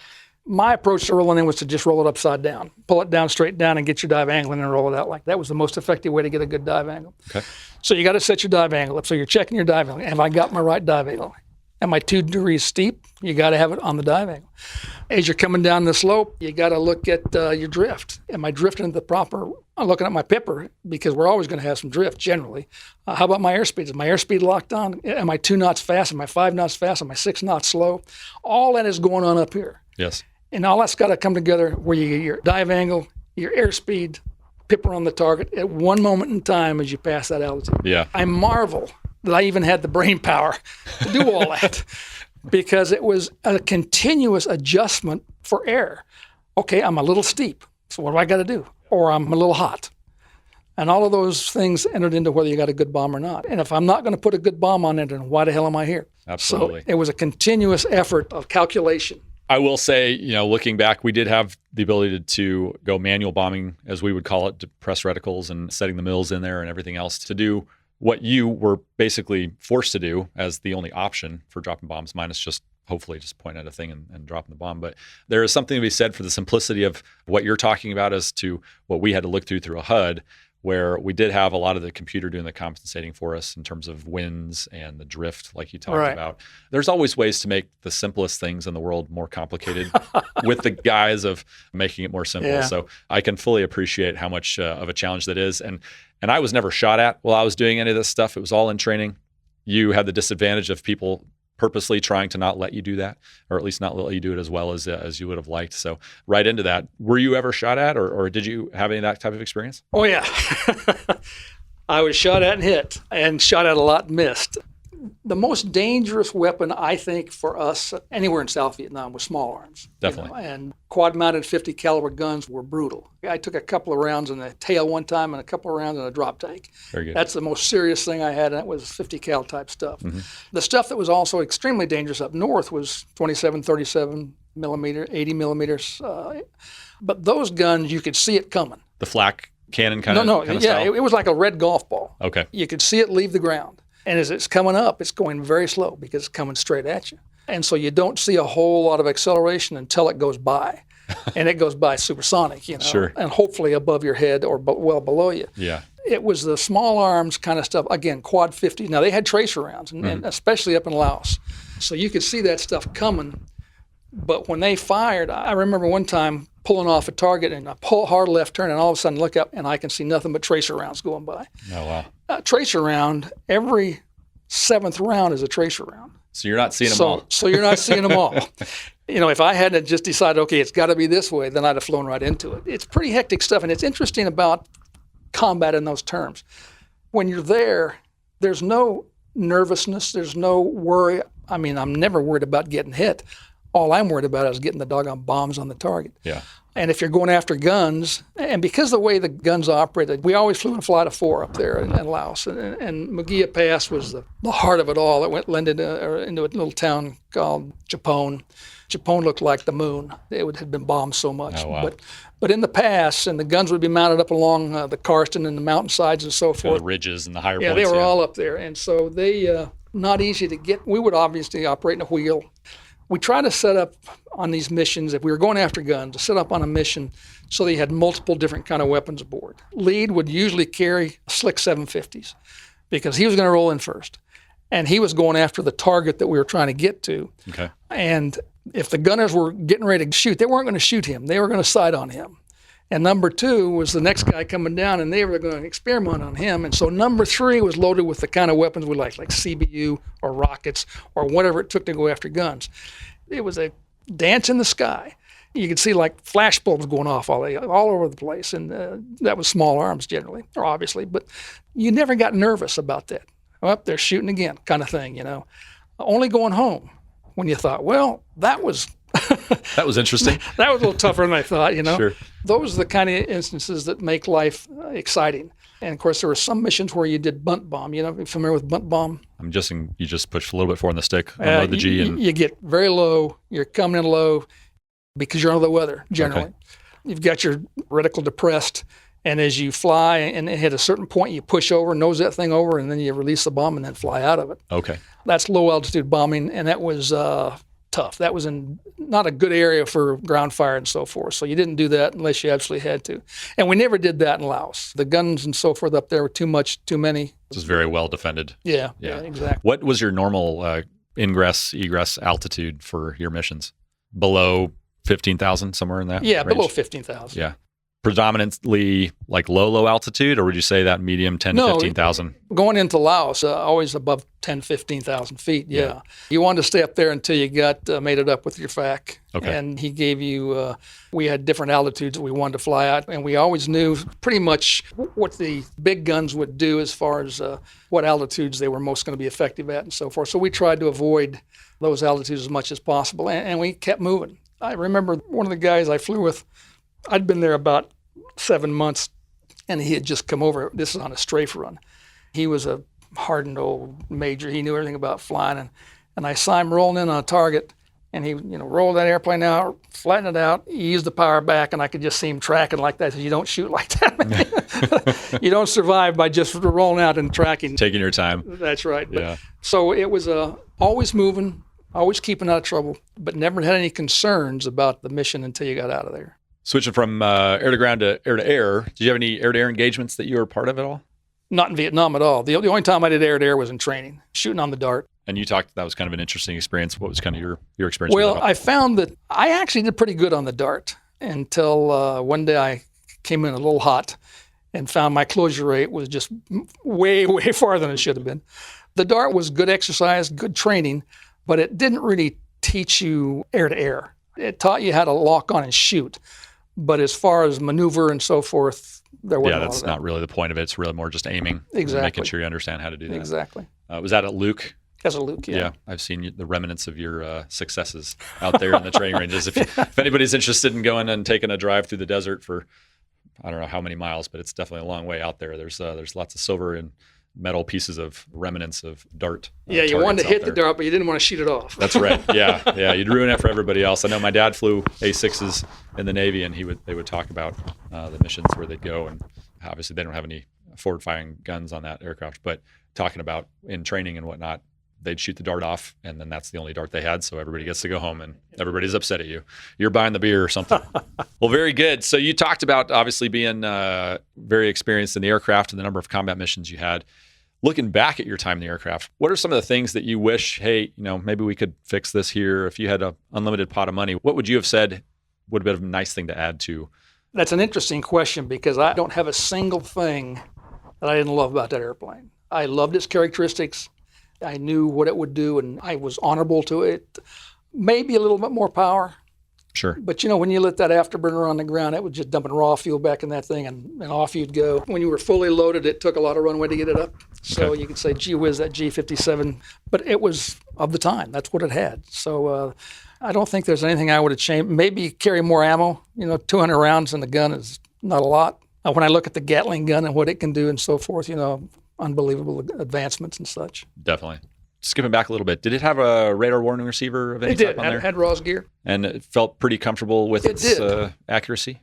My approach to rolling in was to just roll it upside down, pull it down straight down, and get your dive angle and roll it out like that. Was the most effective way to get a good dive angle. Okay. So you got to set your dive angle up. So you're checking your dive angle. Have I got my right dive angle? Am I 2 degrees steep? You got to have it on the dive angle. As you're coming down the slope, you got to look at your drift. Am I drifting the proper? I'm looking at my pipper because we're always going to have some drift generally. How about my airspeed? Is my airspeed locked on? Am I 2 knots fast? Am I 5 knots fast? Am I 6 knots slow? All that is going on up here. Yes. And all that's got to come together where you get your dive angle, your airspeed, pipper on the target at one moment in time as you pass that altitude. Yeah. I marvel that I even had the brain power to do all that because it was a continuous adjustment for air. Okay, I'm a little steep, so what do I got to do? Or I'm a little hot. And all of those things entered into whether you got a good bomb or not. And if I'm not going to put a good bomb on it, then why the hell am I here? Absolutely. So it was a continuous effort of calculation. I will say, looking back, we did have the ability to go manual bombing, as we would call it, to press reticles and setting the mills in there and everything else to do what you were basically forced to do as the only option for dropping bombs, minus just hopefully just point at a thing and dropping the bomb. But there is something to be said for the simplicity of what you're talking about as to what we had to look through a HUD, where we did have a lot of the computer doing the compensating for us in terms of winds and the drift, like you talked about. There's always ways to make the simplest things in the world more complicated with the guise of making it more simple. Yeah. So I can fully appreciate how much of a challenge that is. And I was never shot at while I was doing any of this stuff. It was all in training. You had the disadvantage of people purposely trying to not let you do that, or at least not let you do it as well as you would have liked. So right into that, were you ever shot at, or did you have any of that type of experience? Oh yeah, I was shot at and hit, and shot at a lot and missed. The most dangerous weapon, I think, for us anywhere in South Vietnam was small arms. Definitely. And quad-mounted 50 caliber guns were brutal. I took a couple of rounds in the tail one time and a couple of rounds in a drop tank. Very good. That's the most serious thing I had, and that was 50 cal type stuff. Mm-hmm. The stuff that was also extremely dangerous up north was 27, 37 millimeter, 80 millimeters. But those guns, you could see it coming. The Flak cannon kind of yeah, style? it was like a red golf ball. Okay. You could see it leave the ground. And as it's coming up, it's going very slow because it's coming straight at you. And so you don't see a whole lot of acceleration until it goes by. And it goes by supersonic, Sure. and hopefully above your head or well below you. Yeah. It was the small arms kind of stuff. Again, quad 50. Now, they had tracer rounds, and especially up in Laos. So you could see that stuff coming. But when they fired, I remember one time pulling off a target and I pull a hard left turn and all of a sudden look up and I can see nothing but tracer rounds going by. Oh, wow. Tracer round, every 7th round is a tracer round. So you're not seeing them all. So you're not seeing them all. If I hadn't just decided, okay, it's got to be this way, then I'd have flown right into it. It's pretty hectic stuff. And it's interesting about combat in those terms. When you're there, there's no nervousness. There's no worry. I mean, I'm never worried about getting hit. All I'm worried about is getting the doggone bombs on the target. Yeah. And if you're going after guns, and because of the way the guns operated, we always flew in a flight of 4 up there in Laos. And Mugia Pass was the heart of it all. It went into a little town called Chapone. Chapone looked like the moon. It had been bombed so much. Oh, wow. But in the pass, and the guns would be mounted up along the karst and the mountainsides and so forth. The ridges and the higher Yeah, points. they were all up there. And so they, not easy to get. We would obviously operate in a wheel. We try to set up on these missions, if we were going after guns, to set up on a mission so that you had multiple different kind of weapons aboard. Lead would usually carry slick 750s because he was going to roll in first. And he was going after the target that we were trying to get to. Okay. And if the gunners were getting ready to shoot, they weren't going to shoot him. They were going to sight on him. And number 2 was the next guy coming down, and they were going to experiment on him. And so number 3 was loaded with the kind of weapons we like CBU or rockets or whatever it took to go after guns. It was a dance in the sky. You could see like flash bulbs going off all over the place, and that was small arms generally, or obviously. But you never got nervous about that. Well, they're shooting again, kind of thing, Only going home when you thought, well, that was that was interesting. That was a little tougher than I thought, Sure. Those are the kind of instances that make life exciting. And of course, there were some missions where you did bunt bomb. You familiar with bunt bomb? I'm guessing you just push a little bit forward on the stick, unload the G, and you get very low. You're coming in low because you're under the weather generally. Okay. You've got your reticle depressed, and as you fly and hit a certain point, you push over, nose that thing over, and then you release the bomb and then fly out of it. Okay. That's low altitude bombing, and that was tough. That was in not a good area for ground fire and so forth. So you didn't do that unless you absolutely had to. And we never did that in Laos. The guns and so forth up there were too many. It was very well defended. Yeah, exactly. What was your normal ingress, egress altitude for your missions? Below 15,000, somewhere in that range? Below 15,000. Yeah. Predominantly like low altitude, or would you say that medium 10 to 15,000? Going into Laos, always above 10, 15,000 feet, yeah. You wanted to stay up there until you got made it up with your FAC. Okay. And he gave you, we had different altitudes that we wanted to fly at, and we always knew pretty much what the big guns would do as far as what altitudes they were most going to be effective at and so forth. So we tried to avoid those altitudes as much as possible, and we kept moving. I remember one of the guys I flew with, I'd been there about 7 months, and he had just come over. This is on a strafe run. He was a hardened old major. He knew everything about flying, and I saw him rolling in on a target, and he rolled that airplane out, flattened it out, he used the power back, and I could just see him tracking like that. So you don't shoot like that. You don't survive by just rolling out and tracking. Taking your time. That's right. Yeah. So it was always moving, always keeping out of trouble, but never had any concerns about the mission until you got out of there. Switching from air to ground to air, did you have any air-to-air engagements that you were part of at all? Not in Vietnam at all. The only time I did air-to-air was in training, shooting on the dart. And you talked, that was kind of an interesting experience. What was kind of your experience Well, with that? I found that I actually did pretty good on the dart until one day I came in a little hot and found my closure rate was just way, way farther than it should have been. The dart was good exercise, good training, but it didn't really teach you air-to-air. It taught you how to lock on and shoot. But as far as maneuver and so forth, there wasn't a lot of that's that. not really the point of it. It's really more just aiming. Exactly. And making sure you understand how to do that. Exactly. Was that at Luke? As a Luke, yeah. I've seen the remnants of your successes out there in the training ranges. If anybody's interested in going and taking a drive through the desert for, I don't know how many miles, but it's definitely a long way out there. There's lots of silver and metal pieces of remnants of dart. Yeah, you wanted to hit the dart, but you didn't want to shoot it off. That's right. Yeah. You'd ruin it for everybody else. I know my dad flew A6s in the Navy, and they would talk about the missions where they'd go, and obviously they don't have any forward-firing guns on that aircraft, but talking about in training and whatnot, they'd shoot the dart off, and then that's the only dart they had, so everybody gets to go home, and everybody's upset at you. You're buying the beer or something. Well, very good. So you talked about obviously being very experienced in the aircraft and the number of combat missions you had. Looking back at your time in the aircraft, what are some of the things that you wish, hey, maybe we could fix this here? If you had an unlimited pot of money, what would you have said would have been a nice thing to add to? That's an interesting question, because I don't have a single thing that I didn't love about that airplane. I loved its characteristics. I knew what it would do, and I was honorable to it. Maybe a little bit more power. Sure. But when you lit that afterburner on the ground, it was just dumping raw fuel back in that thing, and off you'd go. When you were fully loaded, it took a lot of runway to get it up. So You could say, gee whiz, that G57. But it was of the time. That's what it had. So I don't think there's anything I would have changed. Maybe carry more ammo. 200 rounds in the gun is not a lot. When I look at the Gatling gun and what it can do and so forth, unbelievable advancements and such. Definitely. Skipping back a little bit, did it have a radar warning receiver of any type on there? It had ROS gear. And it felt pretty comfortable with its accuracy?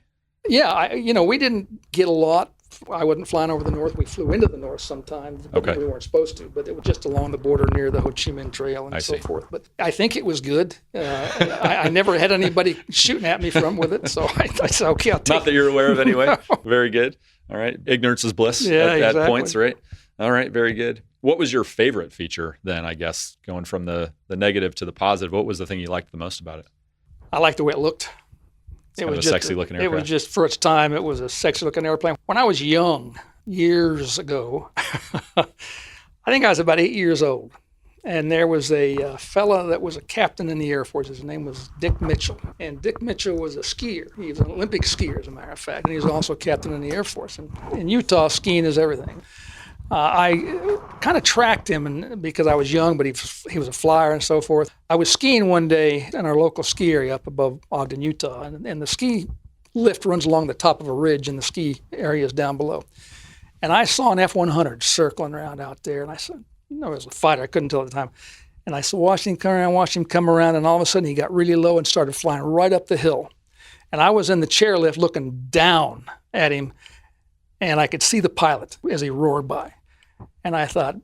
Yeah, we didn't get a lot. I wasn't flying over the north. We flew into the north sometimes, but we weren't supposed to. But it was just along the border near the Ho Chi Minh Trail and so forth. But I think it was good. I never had anybody shooting at me with it, so I said, okay, I'll take it. Not that you're aware of anyway. No. Very good. All right. Ignorance is bliss at points, right? All right. Very good. What was your favorite feature then, I guess, going from the negative to the positive? What was the thing you liked the most about it? I liked the way it looked. It was a sexy-looking aircraft. It was just, for its time, it was a sexy-looking airplane. When I was young, years ago, I think I was about 8 years old, and there was a fella that was a captain in the Air Force. His name was Dick Mitchell, and Dick Mitchell was a skier. He was an Olympic skier, as a matter of fact, and he was also captain in the Air Force. And in Utah, skiing is everything. I kind of tracked him because I was young, but he was a flyer and so forth. I was skiing one day in our local ski area up above Ogden, Utah, and the ski lift runs along the top of a ridge, and the ski area is down below. And I saw an F-100 circling around out there, and I said, it was a fighter. I couldn't tell at the time. And I saw watched him come around, and all of a sudden he got really low and started flying right up the hill. And I was in the chairlift looking down at him, and I could see the pilot as he roared by. And I thought,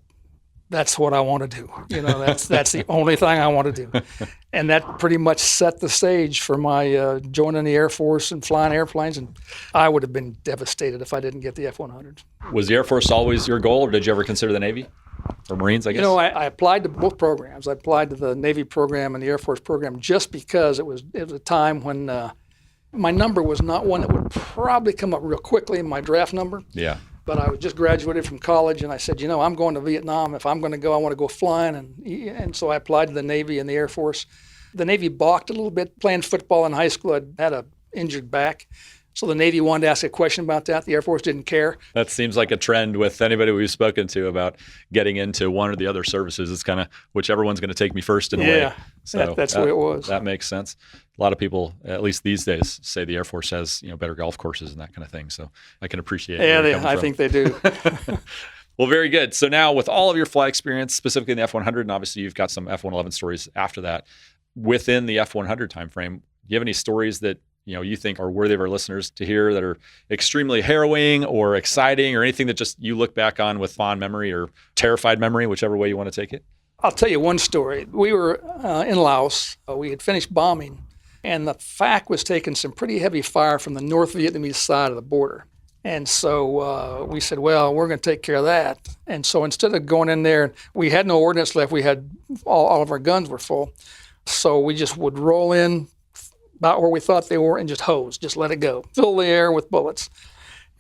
that's what I want to do. That's the only thing I want to do. And that pretty much set the stage for my joining the Air Force and flying airplanes. And I would have been devastated if I didn't get the F-100. Was the Air Force always your goal, or did you ever consider the Navy or Marines, I guess? I applied to both programs. I applied to the Navy program and the Air Force program just because it was a time when my number was not one that would probably come up real quickly in my draft number. Yeah. But I was just graduated from college, and I said, I'm going to Vietnam. If I'm going to go, I want to go flying. And so I applied to the Navy and the Air Force. The Navy balked a little bit. Playing football in high school, I had an injured back. So the Navy wanted to ask a question about that. The Air Force didn't care. That seems like a trend with anybody we've spoken to about getting into one or the other services. It's kind of whichever one's going to take me first in a way. So that's the way it was. That makes sense. A lot of people, at least these days, say the Air Force has better golf courses and that kind of thing. So I can appreciate it. Yeah, I think they do. Well, very good. So now with all of your flight experience, specifically in the F-100, and obviously you've got some F-111 stories after that, within the F-100 timeframe, do you have any stories that you think are worthy of our listeners to hear that are extremely harrowing or exciting, or anything that just you look back on with fond memory or terrified memory, whichever way you want to take it? I'll tell you one story. We were in Laos. We had finished bombing, and the FAC was taking some pretty heavy fire from the North Vietnamese side of the border. And so we said, well, we're going to take care of that. And so instead of going in there, we had no ordnance left. We had all of our guns were full. So we just would roll in about where we thought they were and just let it go. Fill the air with bullets.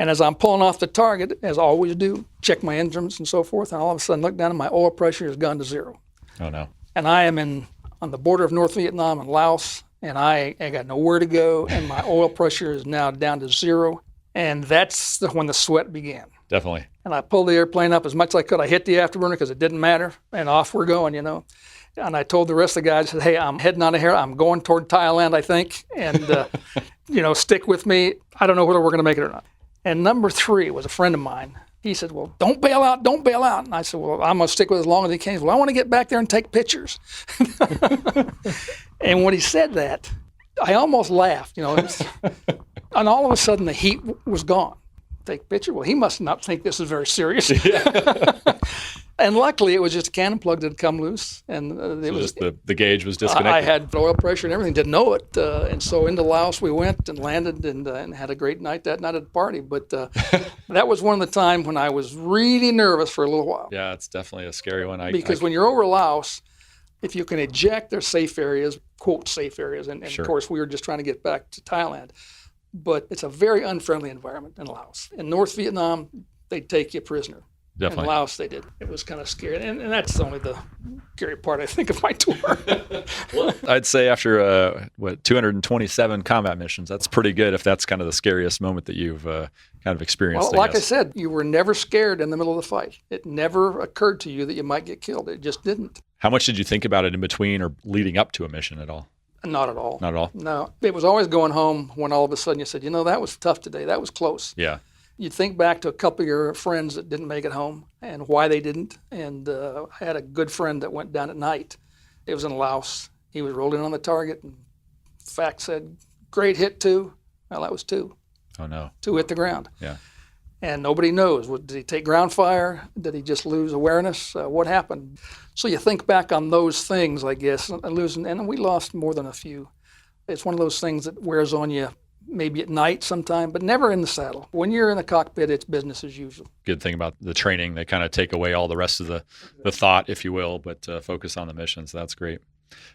And as I'm pulling off the target, as I always do, check my engines and so forth, and all of a sudden look down and my oil pressure has gone to zero. Oh, no. And I am on the border of North Vietnam and Laos, and I got nowhere to go, and my oil pressure is now down to zero. And that's when the sweat began. Definitely. And I pulled the airplane up as much as I could. I hit the afterburner because it didn't matter, and off we're going, And I told the rest of the guys, I said, hey, I'm heading out of here. I'm going toward Thailand, I think. And, stick with me. I don't know whether we're going to make it or not. And number 3 was a friend of mine He said, well, don't bail out, don't bail out. And I said, well, I'm going to stick with it as long as he can. Well, I want to get back there and take pictures. And when he said that, I almost laughed, you know. And all of a sudden, the heat was gone. Take picture? Well, he must not think this is very serious. And luckily, it was just a cannon plug that had come loose, and it was just the gauge was disconnected. I had oil pressure and everything. Didn't know it, and so into Laos we went and landed and had a great night that night at the party. But that was one of the times when I was really nervous for a little while. Yeah, it's definitely a scary one. Because when you're over Laos, if you can eject, there's safe areas, quote safe areas, and Sure. Of course we were just trying to get back to Thailand. But it's a very unfriendly environment in Laos. In North Vietnam, they'd take you prisoner. Definitely. In Laos, they did. It was kind of scary. And that's only the scary part, I think, of my tour. I'd say after, 227 combat missions, that's pretty good if that's kind of the scariest moment that you've kind of experienced. Well, like I said, you were never scared in the middle of the fight. It never occurred to you that you might get killed. It just didn't. How much did you think about it in between or leading up to a mission at all? Not at all. Not at all? No. It was always going home when all of a sudden you said, you know, that was tough today. That was close. Yeah. You think back to a couple of your friends that didn't make it home and why they didn't. And I had a good friend that went down at night. It was in Laos. He was rolled in on the target and fact said, great hit, 2. Well, that was 2. Oh, no. 2 hit the ground. Yeah. And nobody knows. Did he take ground fire? Did he just lose awareness? What happened? So you think back on those things, I guess, and we lost more than a few. It's one of those things that wears on you maybe at night sometime, but never in the saddle. When you're in the cockpit, it's business as usual. Good thing about the training, they kind of take away all the rest of the thought, if you will, but focus on the mission. So that's great.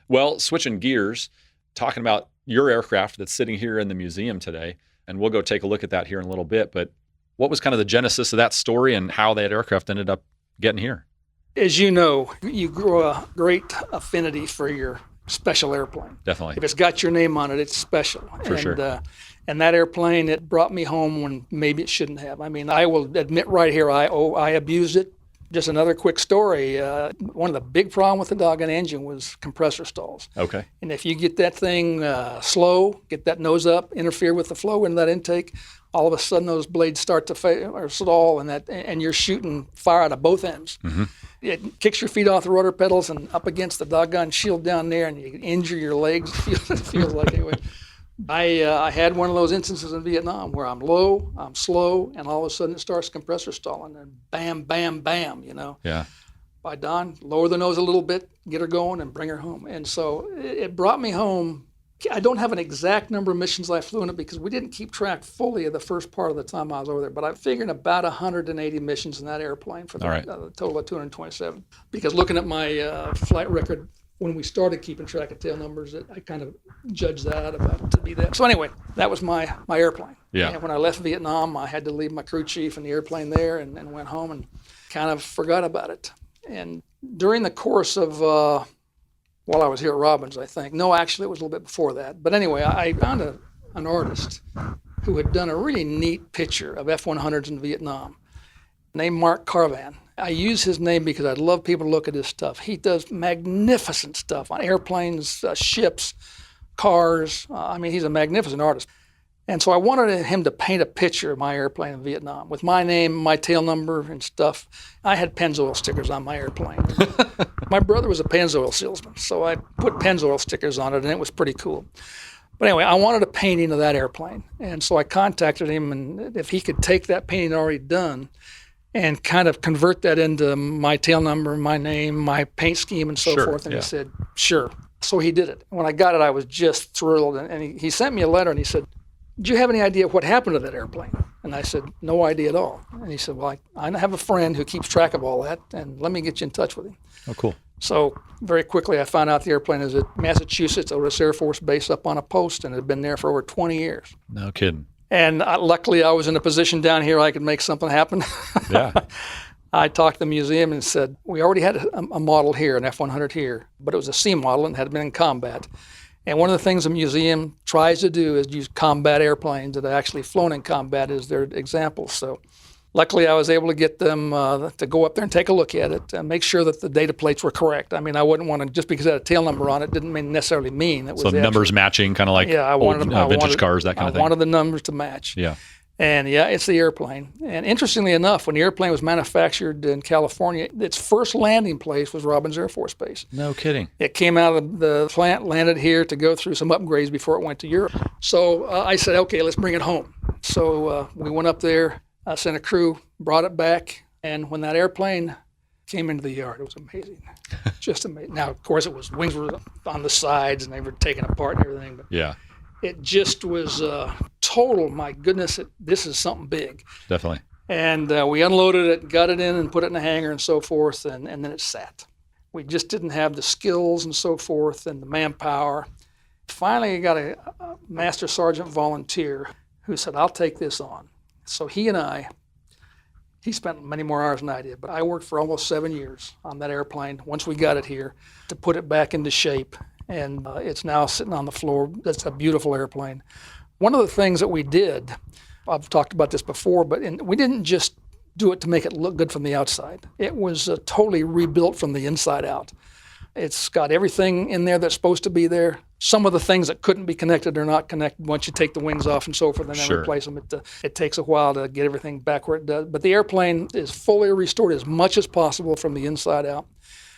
Well, switching gears, talking about your aircraft that's sitting here in the museum today, and we'll go take a look at that here in a little bit. But what was kind of the genesis of that story and how that aircraft ended up getting here? As you know, you grow a great affinity for your special airplane. Definitely. If it's got your name on it, it's special. For sure. And that airplane, it brought me home when maybe it shouldn't have. I mean, I will admit right here, I abused it. Just another quick story. One of the big problems with the doggone engine was compressor stalls. Okay. And if you get that thing slow, get that nose up, interfere with the flow in that intake, all of a sudden those blades start to fail or stall, and you're shooting fire out of both ends. Mm-hmm. It kicks your feet off the rudder pedals and up against the doggone shield down there, and you injure your legs. It feels like anyway. I had one of those instances in Vietnam where I'm low, I'm slow, and all of a sudden it starts compressor stalling, and bam, bam, bam, you know. Yeah. By dawn, lower the nose a little bit, get her going, and bring her home. And so it brought me home. I don't have an exact number of missions I flew in it because we didn't keep track fully of the first part of the time I was over there. But I'm figuring about 180 missions in that airplane for the total of 227. Because looking at my flight record, when we started keeping track of tail numbers, I kind of judged that out about to be that. So anyway, that was my airplane. Yeah. And when I left Vietnam, I had to leave my crew chief and the airplane there and went home and kind of forgot about it. And during the course of while I was here at Robbins, I think. No, actually, it was a little bit before that. But anyway, I found an artist who had done a really neat picture of F-100s in Vietnam, named Mark Carvan. I use his name because I'd love people to look at his stuff. He does magnificent stuff on airplanes, ships, cars. I mean, he's a magnificent artist. And so I wanted him to paint a picture of my airplane in Vietnam with my name, my tail number, and stuff. I had Pennzoil stickers on my airplane. My brother was a Pennzoil salesman, so I put Pennzoil stickers on it, and it was pretty cool. But anyway, I wanted a painting of that airplane. And so I contacted him, and if he could take that painting already done and kind of convert that into my tail number, my name, my paint scheme, and so forth. And he said, sure. So he did it. When I got it, I was just thrilled. And he sent me a letter, and he said, do you have any idea what happened to that airplane? And I said, no idea at all. And he said, well, I have a friend who keeps track of all that, and let me get you in touch with him. Oh, cool. So very quickly I found out the airplane is at Massachusetts, Otis Air Force Base up on a post, and it had been there for over 20 years. No kidding. And luckily I was in a position down here I could make something happen. Yeah. I talked to the museum and said, we already had a model here, an F-100 here, but it was a C model and had been in combat. And one of the things the museum tries to do is use combat airplanes that are actually flown in combat as their examples. So luckily I was able to get them to go up there and take a look at it and make sure that the data plates were correct. I mean, I wouldn't want to, just because it had a tail number on it, didn't necessarily mean that was so numbers matching, kind of like vintage cars, that kind of thing. I wanted the numbers to match. Yeah. And yeah, it's the airplane. And interestingly enough, when the airplane was manufactured in California, its first landing place was Robbins Air Force Base. No kidding. It came out of the plant, landed here to go through some upgrades before it went to Europe. So I said, okay, let's bring it home. So we went up there, sent a crew, brought it back. And when that airplane came into the yard, it was amazing. Just amazing. Now, of course, wings were on the sides and they were taken apart and everything. But Yeah, it just was total, my goodness, this is something big. definitely. And we unloaded it, got it in and put it in a hangar and so forth, and then it sat. We just didn't have the skills and so forth and the manpower. Finally, I got a Master Sergeant volunteer who said, I'll take this on. So he spent many more hours than I did, but I worked for almost 7 years on that airplane once we got it here to put it back into shape. And it's now sitting on the floor. That's a beautiful airplane. One of the things that we did, I've talked about this before, but we didn't just do it to make it look good from the outside. It was totally rebuilt from the inside out. It's got everything in there that's supposed to be there. Some of the things that couldn't be connected are not connected once you take the wings off and so forth and then Sure. replace them. It takes a while to get everything back where it does. But the airplane is fully restored as much as possible from the inside out.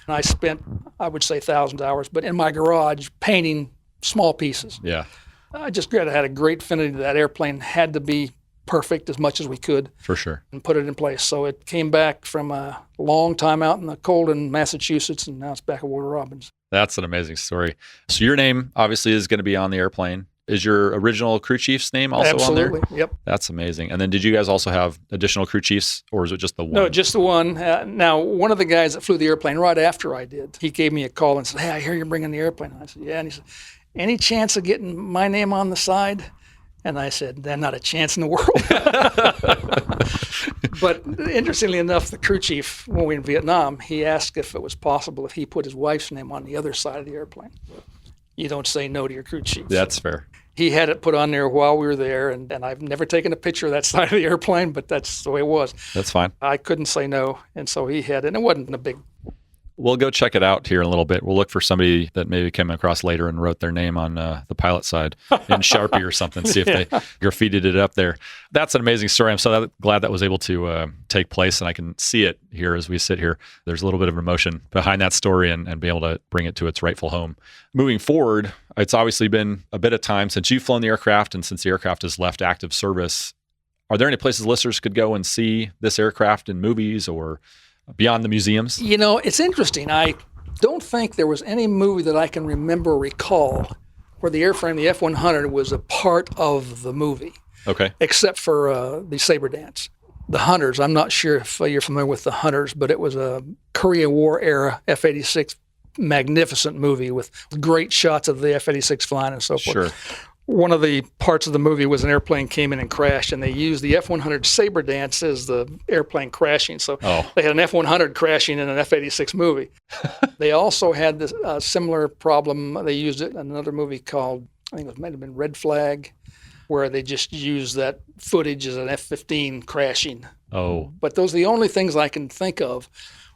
And I spent, I would say, thousands of hours, but in my garage painting small pieces. Yeah, I just had a great affinity to that airplane. Had to be perfect as much as we could for sure. and put it in place. So it came back from a long time out in the cold in Massachusetts, and now it's back at Warner Robbins. That's an amazing story. So your name obviously is going to be on the airplane. Is your original crew chief's name also Absolutely. on there? Yep. That's amazing. And then did you guys also have additional crew chiefs, or is it just the one? No, just the one. Now, one of the guys that flew the airplane right after I did, he gave me a call and said, hey, I hear you're bringing the airplane. And I said, yeah. And he said, any chance of getting my name on the side? And I said, there's not a chance in the world. But interestingly enough, the crew chief, when we were in Vietnam, he asked if it was possible if he put his wife's name on the other side of the airplane. You don't say no to your crew chief. That's fair. He had it put on there while we were there, and I've never taken a picture of that side of the airplane, but that's the way it was. That's fine. I couldn't say no, and so he had it, and it wasn't a big... We'll go check it out here in a little bit. We'll look for somebody that maybe came across later and wrote their name on the pilot side in Sharpie or something, see if they graffitied it up there. That's an amazing story. I'm so glad that was able to take place, and I can see it here as we sit here. There's a little bit of emotion behind that story and be able to bring it to its rightful home. Moving forward, it's obviously been a bit of time since you've flown the aircraft and since the aircraft has left active service. Are there any places listeners could go and see this aircraft in movies or beyond the museums? You know, it's interesting. I don't think there was any movie that I can remember or recall where the airframe, the F-100, was a part of the movie. Okay. Except for the Sabre dance. The Hunters, I'm not sure if you're familiar with the Hunters, but it was a Korea War era F-86 magnificent movie with great shots of the F-86 flying and so forth. Sure. One of the parts of the movie was an airplane came in and crashed, and they used the F-100 Sabre dance as the airplane crashing. So they had an F-100 crashing in an F-86 movie. They also had this similar problem. They used it in another movie called, I think it might have been Red Flag, where they just used that footage as an F-15 crashing. Oh. But those are the only things I can think of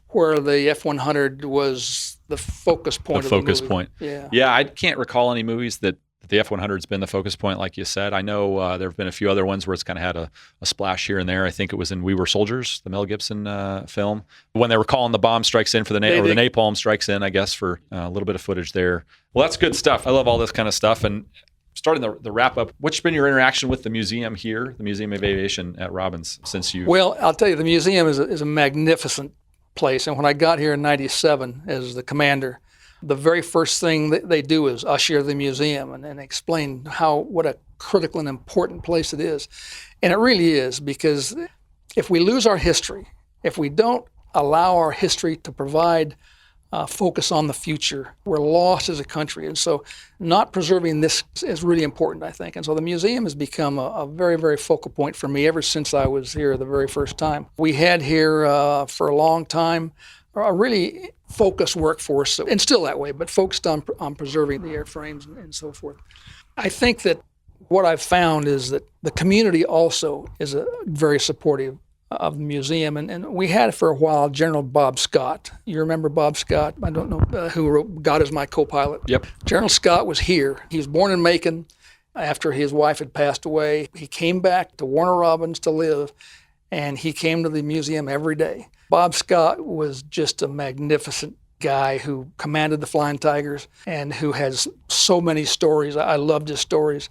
where the F-100 was the focus point of the movie. The focus point. Yeah, I can't recall any movies that the F-100 has been the focus point, like you said. I know there have been a few other ones where it's kind of had a splash here and there. I think it was in We Were Soldiers, the Mel Gibson film, when they were calling the bomb strikes in for the napalm strikes in, I guess, for a little bit of footage there. Well, that's good stuff. I love all this kind of stuff. And starting the wrap up, what's been your interaction with the museum here, the Museum of Aviation at Robbins, since you? Well, I'll tell you, the museum is a magnificent place. And when I got here in '97 as the commander, the very first thing that they do is usher the museum and explain what a critical and important place it is. And it really is, because if we lose our history, if we don't allow our history to provide focus on the future, we're lost as a country. And so not preserving this is really important, I think. And so the museum has become a very, very focal point for me ever since I was here the very first time. We had here for a long time a really focused workforce, and still that way, but focused on preserving the airframes and so forth. I think that what I've found is that the community also is very supportive of the museum, and we had for a while General Bob Scott. You remember Bob Scott? I don't know who wrote God is My Co-Pilot. Yep. General Scott was here. He was born in Macon, After his wife had passed away, he came back to Warner Robbins to live, and he came to the museum every day. Bob Scott was just a magnificent guy who commanded the Flying Tigers and who has so many stories. I loved his stories.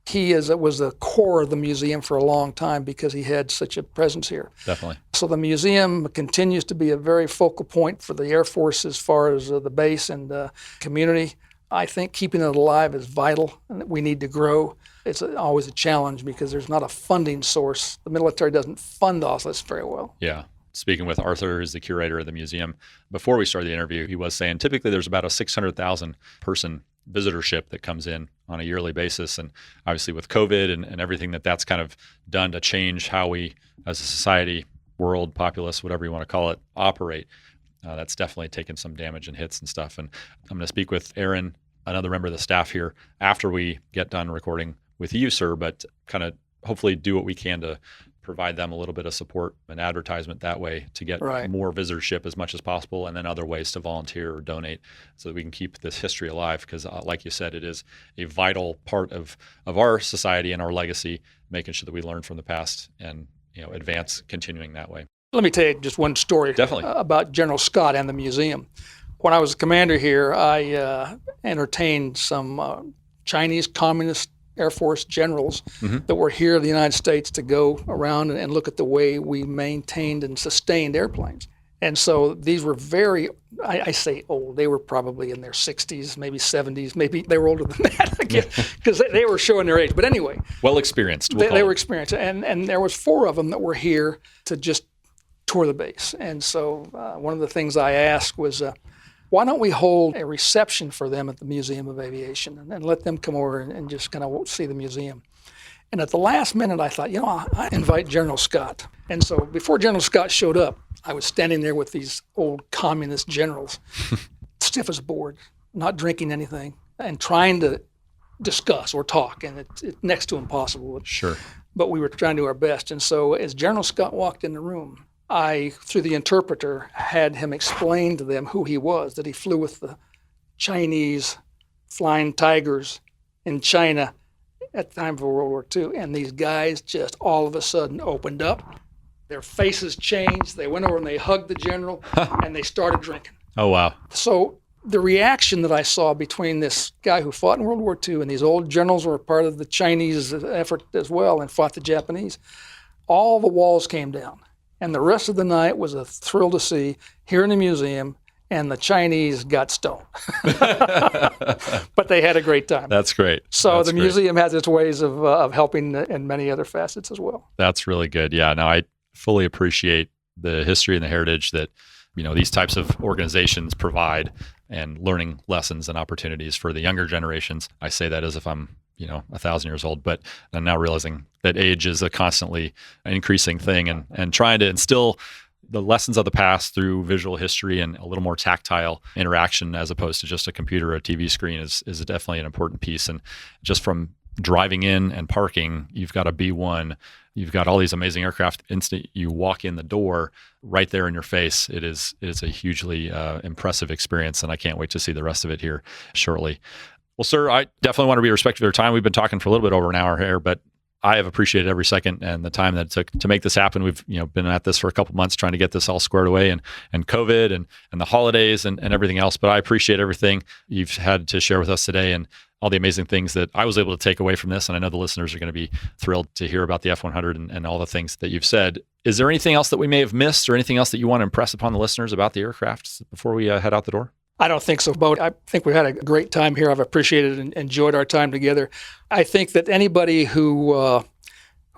He was the core of the museum for a long time because he had such a presence here. Definitely. So the museum continues to be a very focal point for the Air Force as far as the base and the community. I think keeping it alive is vital, and that we need to grow. It's always a challenge because there's not a funding source. The military doesn't fund all this very well. Yeah. Speaking with Arthur, who's the curator of the museum, before we started the interview, he was saying typically there's about a 600,000 person visitorship that comes in on a yearly basis. And obviously with COVID and everything that's kind of done to change how we as a society, world, populace, whatever you want to call it, operate, that's definitely taken some damage and hits and stuff. And I'm going to speak with Aaron, another member of the staff here, after we get done recording with you, sir, but kind of hopefully do what we can to provide them a little bit of support and advertisement that way to get more visitorship as much as possible, and then other ways to volunteer or donate so that we can keep this history alive. Because like you said, it is a vital part of our society and our legacy, making sure that we learn from the past and advance continuing that way. Let me tell you just one story about General Scott and the museum. When I was a commander here, I entertained some Chinese Communist Air Force generals that were here in the United States to go around and look at the way we maintained and sustained airplanes. And so these were very, I say old, they were probably in their 60s, maybe 70s, maybe they were older than that, because they were showing their age. But anyway. Well experienced. They were experienced. And there was 4 of them that were here to just tour the base. And so one of the things I asked was, why don't we hold a reception for them at the Museum of Aviation and let them come over and just kind of see the museum? And at the last minute, I thought, I invite General Scott. And so before General Scott showed up, I was standing there with these old communist generals, stiff as a board, not drinking anything, and trying to discuss or talk. And it's next to impossible. Sure. But we were trying to do our best. And so as General Scott walked in the room, I, through the interpreter, had him explain to them who he was, that he flew with the Chinese Flying Tigers in China at the time of World War II. And these guys just all of a sudden opened up. Their faces changed. They went over and they hugged the general, and they started drinking. Oh, wow. So the reaction that I saw between this guy who fought in World War II and these old generals who were part of the Chinese effort as well and fought the Japanese, all the walls came down. And the rest of the night was a thrill to see here in the museum, and the Chinese got stoned. But they had a great time. That's great. So the museum has its ways of helping in many other facets as well. That's really good. Yeah, no, I fully appreciate the history and the heritage that these types of organizations provide, and learning lessons and opportunities for the younger generations. I say that as if I'm 1,000 years old, but I'm now realizing that age is a constantly increasing thing, and trying to instill the lessons of the past through visual history and a little more tactile interaction as opposed to just a computer or a TV screen is definitely an important piece. And just from driving in and parking, you've got a B-1, you've got all these amazing aircraft. Instant you walk in the door, right there in your face, it's a hugely impressive experience, and I can't wait to see the rest of it here shortly. Well, sir, I definitely want to be respectful of your time. We've been talking for a little bit over an hour here, but I have appreciated every second and the time that it took to make this happen. We've been at this for a couple months trying to get this all squared away, and COVID and the holidays and everything else. But I appreciate everything you've had to share with us today and all the amazing things that I was able to take away from this. And I know the listeners are going to be thrilled to hear about the F-100 and all the things that you've said. Is there anything else that we may have missed, or anything else that you want to impress upon the listeners about the aircraft before we head out the door? I don't think so, Bo. I think we had a great time here. I've appreciated and enjoyed our time together. I think that anybody who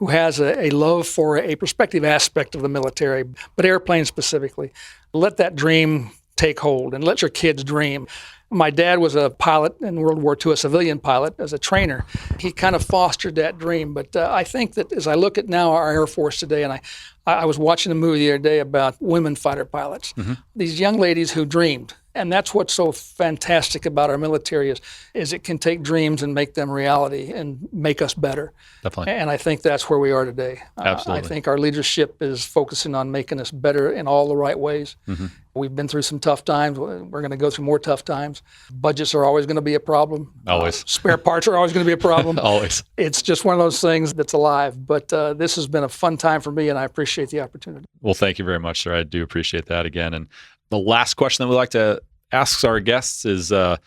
has a love for a prospective aspect of the military, but airplanes specifically, let that dream take hold and let your kids dream. My dad was a pilot in World War II, a civilian pilot as a trainer. He kind of fostered that dream. But I think that as I look at now our Air Force today, and I was watching a movie the other day about women fighter pilots, these young ladies who dreamed. And that's what's so fantastic about our military is it can take dreams and make them reality and make us better. Definitely. And I think that's where we are today. Absolutely. I think our leadership is focusing on making us better in all the right ways. We've been through some tough times. We're going to go through more tough times. Budgets are always going to be a problem. Always. Spare parts are always going to be a problem. Always. It's just one of those things that's alive. But this has been a fun time for me, and I appreciate the opportunity. Well, thank you very much, sir. I do appreciate that again. And the last question that we like to ask our guests is a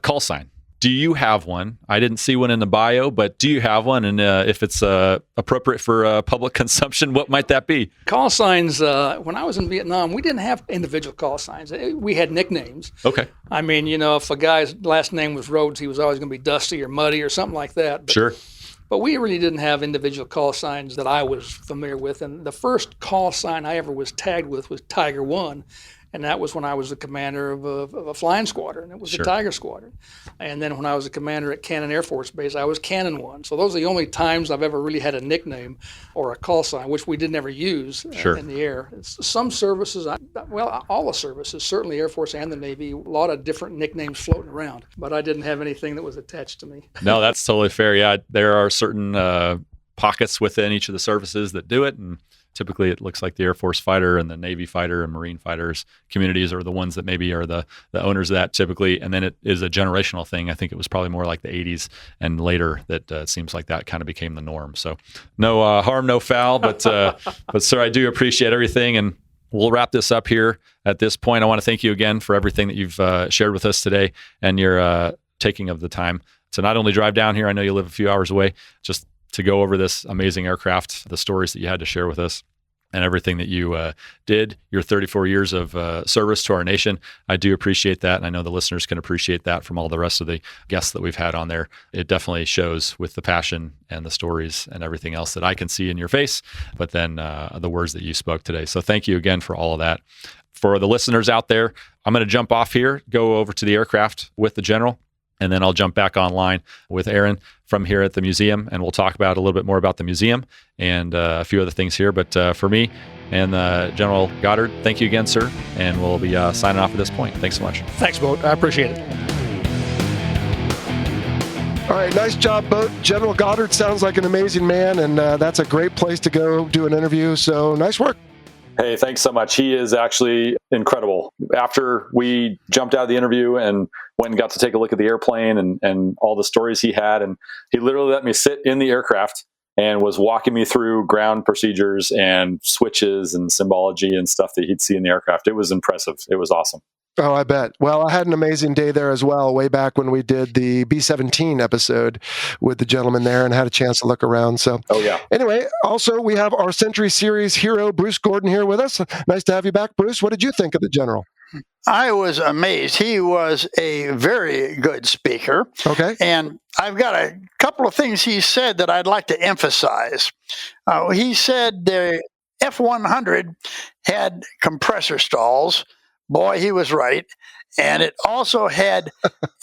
call sign. Do you have one? I didn't see one in the bio, but do you have one? And if it's appropriate for public consumption, what might that be? Call signs, when I was in Vietnam, we didn't have individual call signs. We had nicknames. Okay. I mean, if a guy's last name was Rhodes, he was always going to be Dusty or Muddy or something like that. Sure. But we really didn't have individual call signs that I was familiar with. And the first call sign I ever was tagged with was Tiger 1. And that was when I was the commander of a flying squadron. It was the Tiger Squadron. And then when I was a commander at Cannon Air Force Base, I was Cannon 1. So those are the only times I've ever really had a nickname or a call sign, which we did never use in the air. Some services, all the services, certainly Air Force and the Navy, a lot of different nicknames floating around. But I didn't have anything that was attached to me. No, that's totally fair. Yeah, there are certain pockets within each of the services that do it. And typically, it looks like the Air Force fighter and the Navy fighter and Marine fighters communities are the ones that maybe are the owners of that typically. And then it is a generational thing. I think it was probably more like the 80s and later that it seems like that kind of became the norm. So no harm, no foul. But sir, I do appreciate everything. And we'll wrap this up here at this point. I want to thank you again for everything that you've shared with us today and your taking of the time to not only drive down here. I know you live a few hours away, just to go over this amazing aircraft, the stories that you had to share with us, and everything that you did, your 34 years of service to our nation. I do appreciate that, and I know the listeners can appreciate that from all the rest of the guests that we've had on there. It definitely shows with the passion and the stories and everything else that I can see in your face, but then the words that you spoke today. So thank you again for all of that. For the listeners out there, I'm going to jump off here, go over to the aircraft with the General, and then I'll jump back online with Aaron from here at the museum, and we'll talk about a little bit more about the museum and a few other things here. But for me and General Goddard, thank you again, sir, and we'll be signing off at this point. Thanks so much. Thanks, Boat. I appreciate it. All right, nice job, Boat. General Goddard sounds like an amazing man, and that's a great place to go do an interview. So nice work. Hey, thanks so much. He is actually incredible. After we jumped out of the interview and went and got to take a look at the airplane and all the stories he had, and he literally let me sit in the aircraft and was walking me through ground procedures and switches and symbology and stuff that he'd see in the aircraft. It was impressive. It was awesome. Oh, I bet. Well, I had an amazing day there as well, way back when we did the B-17 episode with the gentleman there and had a chance to look around. So, anyway, also we have our Century Series hero, Bruce Gordon, here with us. Nice to have you back, Bruce. What did you think of the General? I was amazed. He was a very good speaker. Okay. And I've got a couple of things he said that I'd like to emphasize. He said the F-100 had compressor stalls. Boy, he was right. And it also had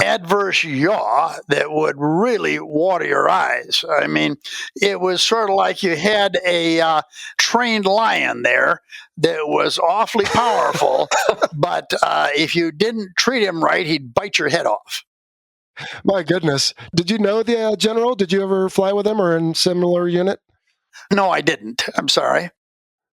adverse yaw that would really water your eyes. I mean, it was sort of like you had a trained lion there that was awfully powerful, but if you didn't treat him right, he'd bite your head off. My goodness. Did you know the General? Did you ever fly with him or in similar unit? No, I didn't. I'm sorry.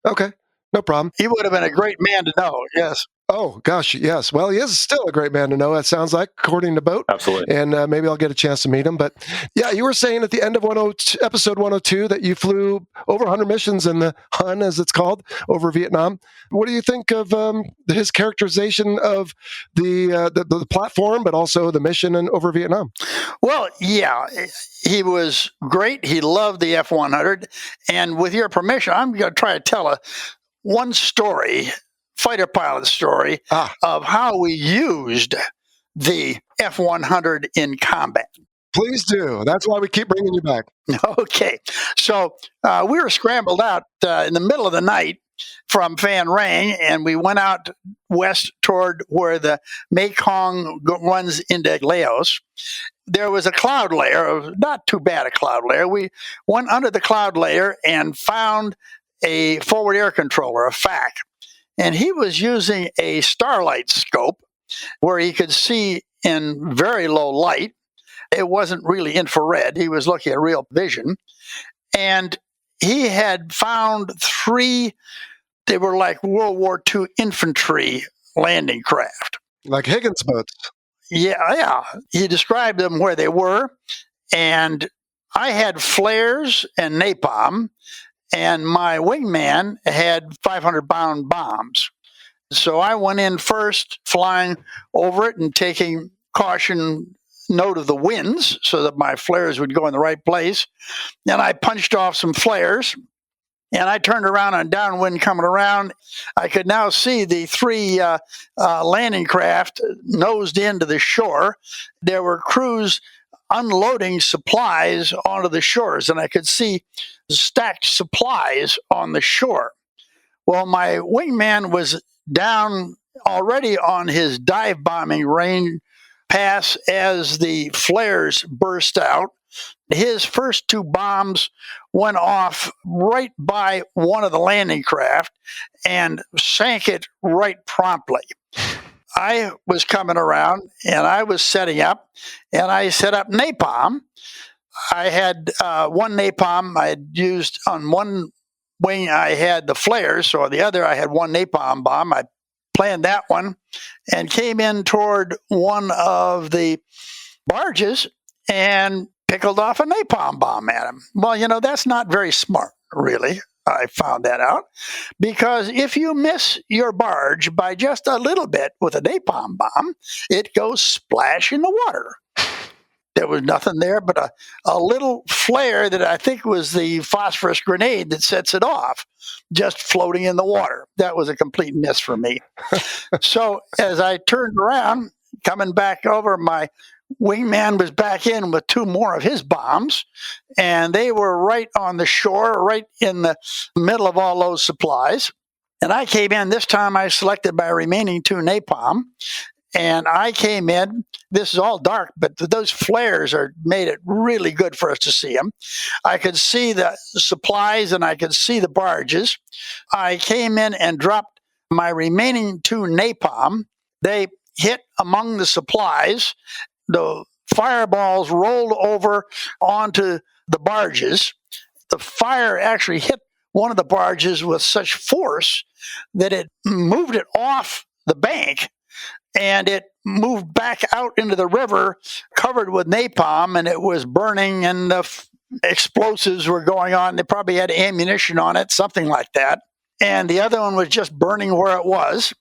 Okay, no problem. He would have been a great man to know, yes. Oh, gosh, yes. Well, he is still a great man to know, it sounds like, according to Boat. Absolutely. And maybe I'll get a chance to meet him. But yeah, you were saying at the end of episode 102 that you flew over 100 missions in the Hun, as it's called, over Vietnam. What do you think of his characterization of the platform, but also the mission over Vietnam? Well, yeah, he was great. He loved the F-100. And with your permission, I'm going to try to tell one story, fighter pilot story, of how we used the F-100 in combat. Please do. That's why we keep bringing you back. Okay. So we were scrambled out in the middle of the night from Phan Rang, and we went out west toward where the Mekong runs into Laos. There was a cloud layer, not too bad a cloud layer. We went under the cloud layer and found a forward air controller, a FAC. And he was using a starlight scope where he could see in very low light. It wasn't really infrared. He was looking at real vision. And he had found 3 They were like World War II infantry landing craft. Like Higgins boats. Yeah. He described them where they were. And I had flares and napalm, and my wingman had 500-pound bombs. So I went in first, flying over it and taking caution note of the winds so that my flares would go in the right place. Then I punched off some flares, and I turned around on downwind coming around. I could now see the three landing craft nosed into the shore. There were crews unloading supplies onto the shores, and I could see stacked supplies on the shore. Well, my wingman was down already on his dive bombing range pass as the flares burst out. His first two bombs went off right by one of the landing craft and sank it right promptly. I was coming around and I was setting up, and I set up napalm. I had one napalm I had used on one wing. I had the flares, so on the other I had one napalm bomb. I planned that one and came in toward one of the barges and pickled off a napalm bomb at him. Well, that's not very smart, really. I found that out because if you miss your barge by just a little bit with a napalm bomb, it goes splash in the water. There was nothing there but a little flare that I think was the phosphorus grenade that sets it off, just floating in the water. That was a complete miss for me. So as I turned around, coming back over, my wingman was back in with two more of his bombs, and they were right on the shore, right in the middle of all those supplies. And I came in. This time I selected my remaining two napalm, and I came in. This is all dark, but those flares made it really good for us to see them. I could see the supplies and I could see the barges. I came in and dropped my remaining two napalm. They hit among the supplies. The fireballs rolled over onto the barges. The fire actually hit one of the barges with such force that it moved it off the bank, and it moved back out into the river covered with napalm, and it was burning, and the explosives were going on. They probably had ammunition on it, something like that. And the other one was just burning where it was.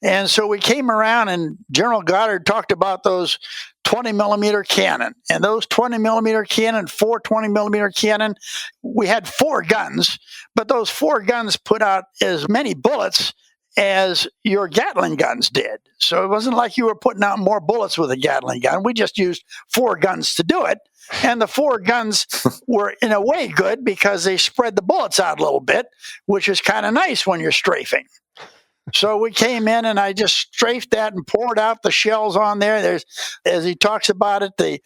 And so we came around, and General Goddard talked about those 20-millimeter cannon. And those 20-millimeter cannon, 20-millimeter cannon, we had 4 guns, but those 4 guns put out as many bullets as your Gatling guns did. So it wasn't like you were putting out more bullets with a Gatling gun. We just used 4 guns to do it. And the 4 guns were in a way good because they spread the bullets out a little bit, which is kind of nice when you're strafing. So we came in, and I just strafed that and poured out the shells on there. There's, as he talks about it, the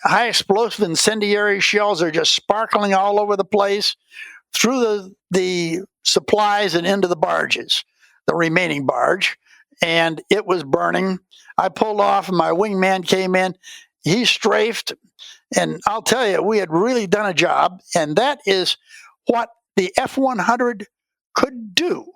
high explosive incendiary shells are just sparkling all over the place through the supplies and into the barges, the remaining barge, and it was burning. I pulled off, and my wingman came in. He strafed, and I'll tell you, we had really done a job, and that is what the F-100 could do.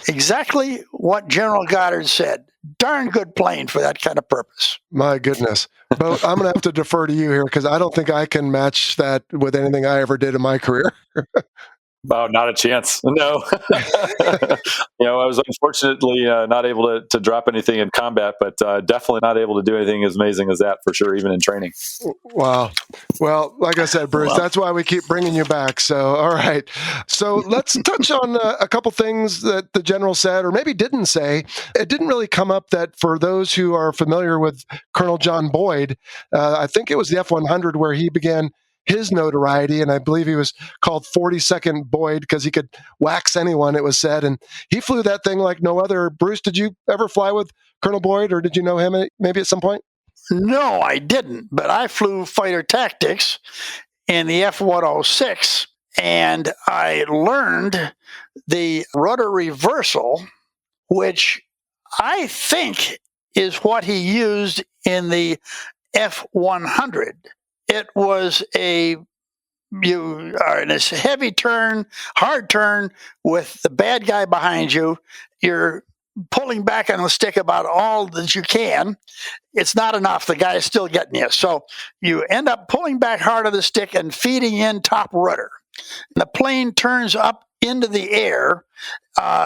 Exactly what General Goddard said. Darn good plane for that kind of purpose. My goodness. But I'm going to have to defer to you here because I don't think I can match that with anything I ever did in my career. Oh, not a chance. No. I was unfortunately not able to drop anything in combat, but definitely not able to do anything as amazing as that for sure, even in training. Wow. Well, like I said, Bruce, that's why we keep bringing you back. So, all right. So let's touch on a couple things that the general said, or maybe didn't say. It didn't really come up that for those who are familiar with Colonel John Boyd, I think it was the F-100 where he began his notoriety, and I believe he was called 42nd Boyd because he could wax anyone, it was said, and he flew that thing like no other. Bruce, did you ever fly with Colonel Boyd, or did you know him maybe at some point? No, I didn't, but I flew fighter tactics in the F-106, and I learned the rudder reversal, which I think is what he used in the F-100. It was a you are in this heavy turn, hard turn with the bad guy behind you. You're pulling back on the stick about all that you can. It's not enough. The guy is still getting you. So you end up pulling back hard on the stick and feeding in top rudder. And the plane turns up into the air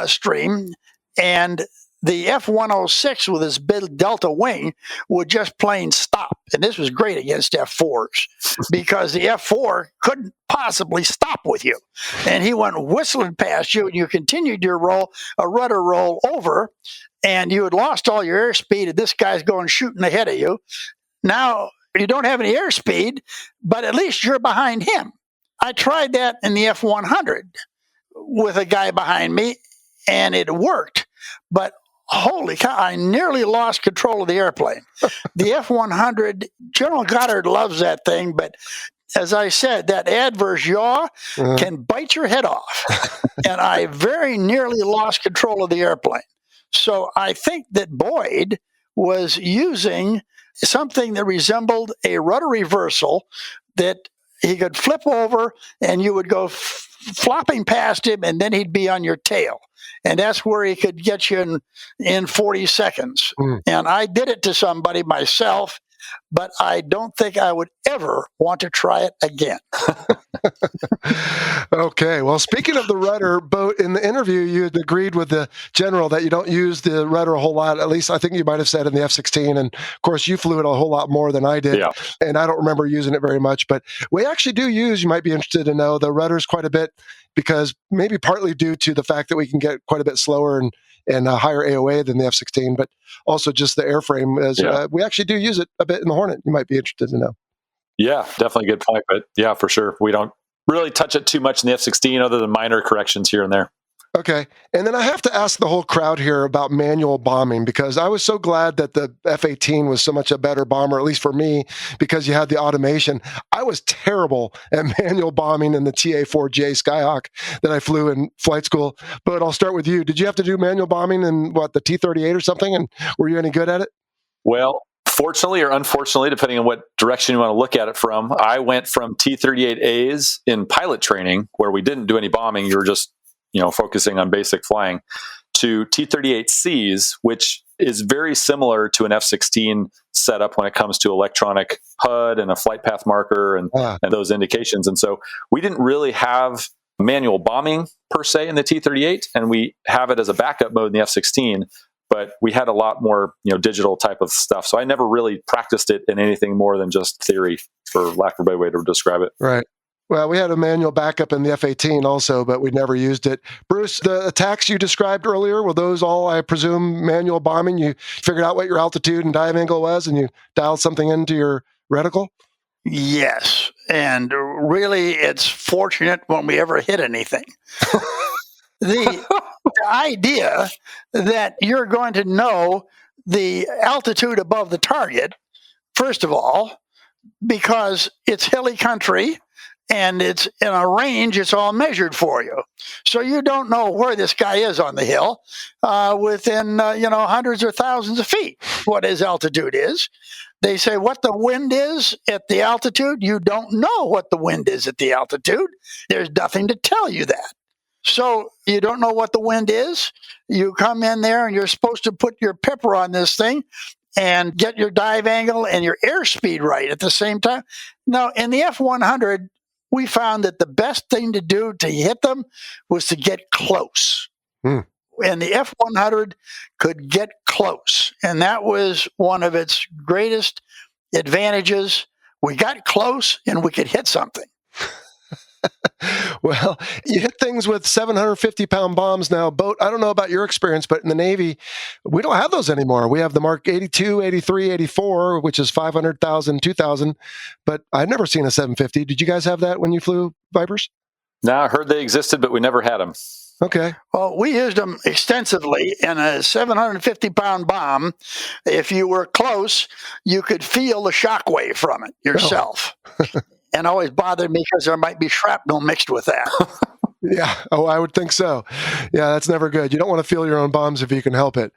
stream, and the F-106 with its big delta wing would just plain stop. And this was great against F-4s because the F-4 couldn't possibly stop with you. And he went whistling past you, and you continued your roll, a rudder roll over, and you had lost all your airspeed, and this guy's going shooting ahead of you. Now, you don't have any airspeed, but at least you're behind him. I tried that in the F-100 with a guy behind me, and it worked. But holy cow, I nearly lost control of the airplane. The F-100, General Goddard loves that thing, but as I said, that adverse yaw can bite your head off. And I very nearly lost control of the airplane. So I think that Boyd was using something that resembled a rudder reversal that he could flip over and you would go flopping past him, and then he'd be on your tail. And that's where he could get you in 40 seconds. And I did it to somebody myself, but I don't think I would ever want to try it again. Okay. Well, speaking of the rudder, Boat, in the interview, you had agreed with the general that you don't use the rudder a whole lot. At least I think you might have said in the F-16. And of course, you flew it a whole lot more than I did. Yeah. And I don't remember using it very much. But we actually do use, you might be interested to know, the rudders quite a bit, because maybe partly due to the fact that we can get quite a bit slower and a higher AOA than the F-16, but also just the airframe. We actually do use it a bit in the Hornet. You might be interested to know. Yeah, definitely a good point. But yeah, for sure. We don't really touch it too much in the F-16 other than minor corrections here and there. Okay. And then I have to ask the whole crowd here about manual bombing, because I was so glad that the F-18 was so much a better bomber, at least for me, because you had the automation. I was terrible at manual bombing in the TA-4J Skyhawk that I flew in flight school. But I'll start with you. Did you have to do manual bombing in the T-38 or something? And were you any good at it? Well, fortunately or unfortunately, depending on what direction you want to look at it from, I went from T-38As in pilot training, where we didn't do any bombing. You were just focusing on basic flying, to T-38Cs, which is very similar to an F-16 setup when it comes to electronic HUD and a flight path marker and those indications. And so we didn't really have manual bombing per se in the T-38, and we have it as a backup mode in the F-16, but we had a lot more digital type of stuff. So I never really practiced it in anything more than just theory, for lack of a better way to describe it. Right. Well, we had a manual backup in the F-18 also, but we never used it. Bruce, the attacks you described earlier, were those all, I presume, manual bombing? You figured out what your altitude and dive angle was, and you dialed something into your reticle? Yes. And really, it's fortunate when we ever hit anything. The idea that you're going to know the altitude above the target, first of all, because it's hilly country, and it's in a range, it's all measured for you. So you don't know where this guy is on the hill within, hundreds or thousands of feet, what his altitude is. They say what the wind is at the altitude. You don't know what the wind is at the altitude. There's nothing to tell you that. So you don't know what the wind is. You come in there and you're supposed to put your pipper on this thing and get your dive angle and your airspeed right at the same time. Now, in the F-100, we found that the best thing to do to hit them was to get close. And the F-100 could get close. And that was one of its greatest advantages. We got close and we could hit something. Well, you hit things with 750-pound bombs now. Boat, I don't know about your experience, but in the Navy, we don't have those anymore. We have the Mark 82, 83, 84, which is 500,000, 2,000. But I've never seen a 750. Did you guys have that when you flew Vipers? No, I heard they existed, but we never had them. Okay. Well, we used them extensively in a 750-pound bomb. If you were close, you could feel the shock wave from it yourself. And always bothered me because there might be shrapnel mixed with that. Yeah. Oh, I would think so. Yeah, that's never good. You don't want to feel your own bombs if you can help it.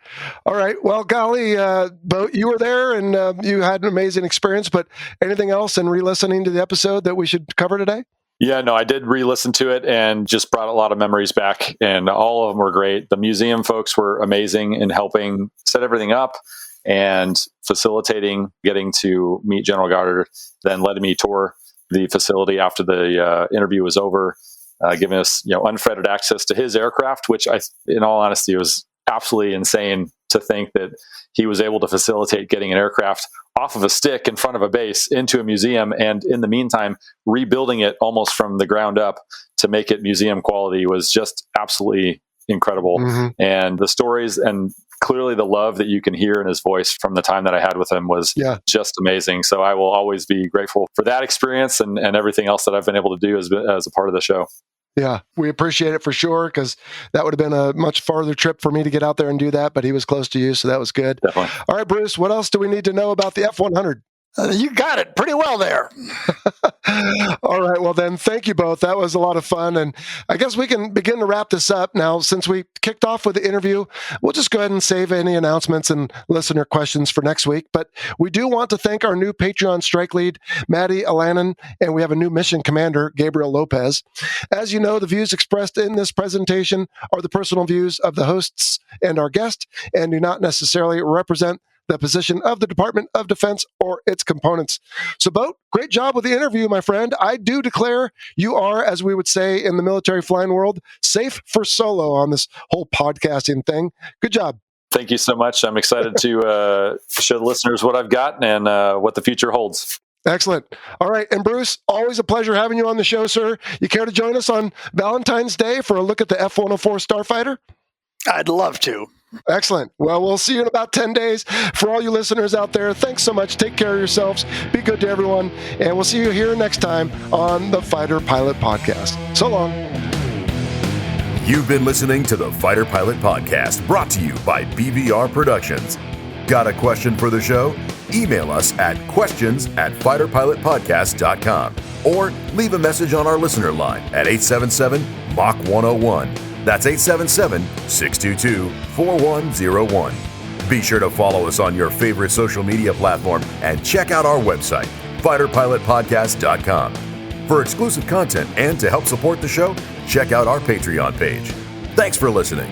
All right. Well, golly, Boat, you were there and you had an amazing experience, but anything else in re-listening to the episode that we should cover today? Yeah, no, I did re-listen to it and just brought a lot of memories back, and all of them were great. The museum folks were amazing in helping set everything up and facilitating getting to meet General Goddard, then letting me tour the facility after the interview was over, giving us unfettered access to his aircraft, which in all honesty, was absolutely insane to think that he was able to facilitate getting an aircraft off of a stick in front of a base into a museum, and in the meantime rebuilding it almost from the ground up to make it museum quality was just absolutely incredible. And the stories and clearly the love that you can hear in his voice from the time that I had with him was just amazing. So I will always be grateful for that experience and everything else that I've been able to do as a part of the show. Yeah, we appreciate it for sure, because that would have been a much farther trip for me to get out there and do that, but he was close to you, so that was good. Definitely. All right, Bruce, what else do we need to know about the F-100? You got it pretty well there. All right. Well, then, thank you both. That was a lot of fun. And I guess we can begin to wrap this up. Now, since we kicked off with the interview, we'll just go ahead and save any announcements and listener questions for next week. But we do want to thank our new Patreon strike lead, Maddie Alanin, and we have a new mission commander, Gabriel Lopez. As you know, the views expressed in this presentation are the personal views of the hosts and our guest, and do not necessarily represent the position of the Department of Defense or its components. So, Boat, great job with the interview, my friend. I do declare you are, as we would say in the military flying world, safe for solo on this whole podcasting thing. Good job. Thank you so much. I'm excited to show the listeners what I've got and what the future holds. Excellent. All right. And Bruce, always a pleasure having you on the show, sir. You care to join us on Valentine's Day for a look at the F-104 Starfighter? I'd love to. Excellent. Well, we'll see you in about 10 days. For all you listeners out there, thanks so much. Take care of yourselves. Be good to everyone. And we'll see you here next time on the Fighter Pilot Podcast. So long. You've been listening to the Fighter Pilot Podcast, brought to you by BVR Productions. Got a question for the show? Email us at questions@fighterpilotpodcast.com or leave a message on our listener line at 877-MACH-101. That's 877-622-4101. Be sure to follow us on your favorite social media platform and check out our website, fighterpilotpodcast.com. For exclusive content and to help support the show, check out our Patreon page. Thanks for listening.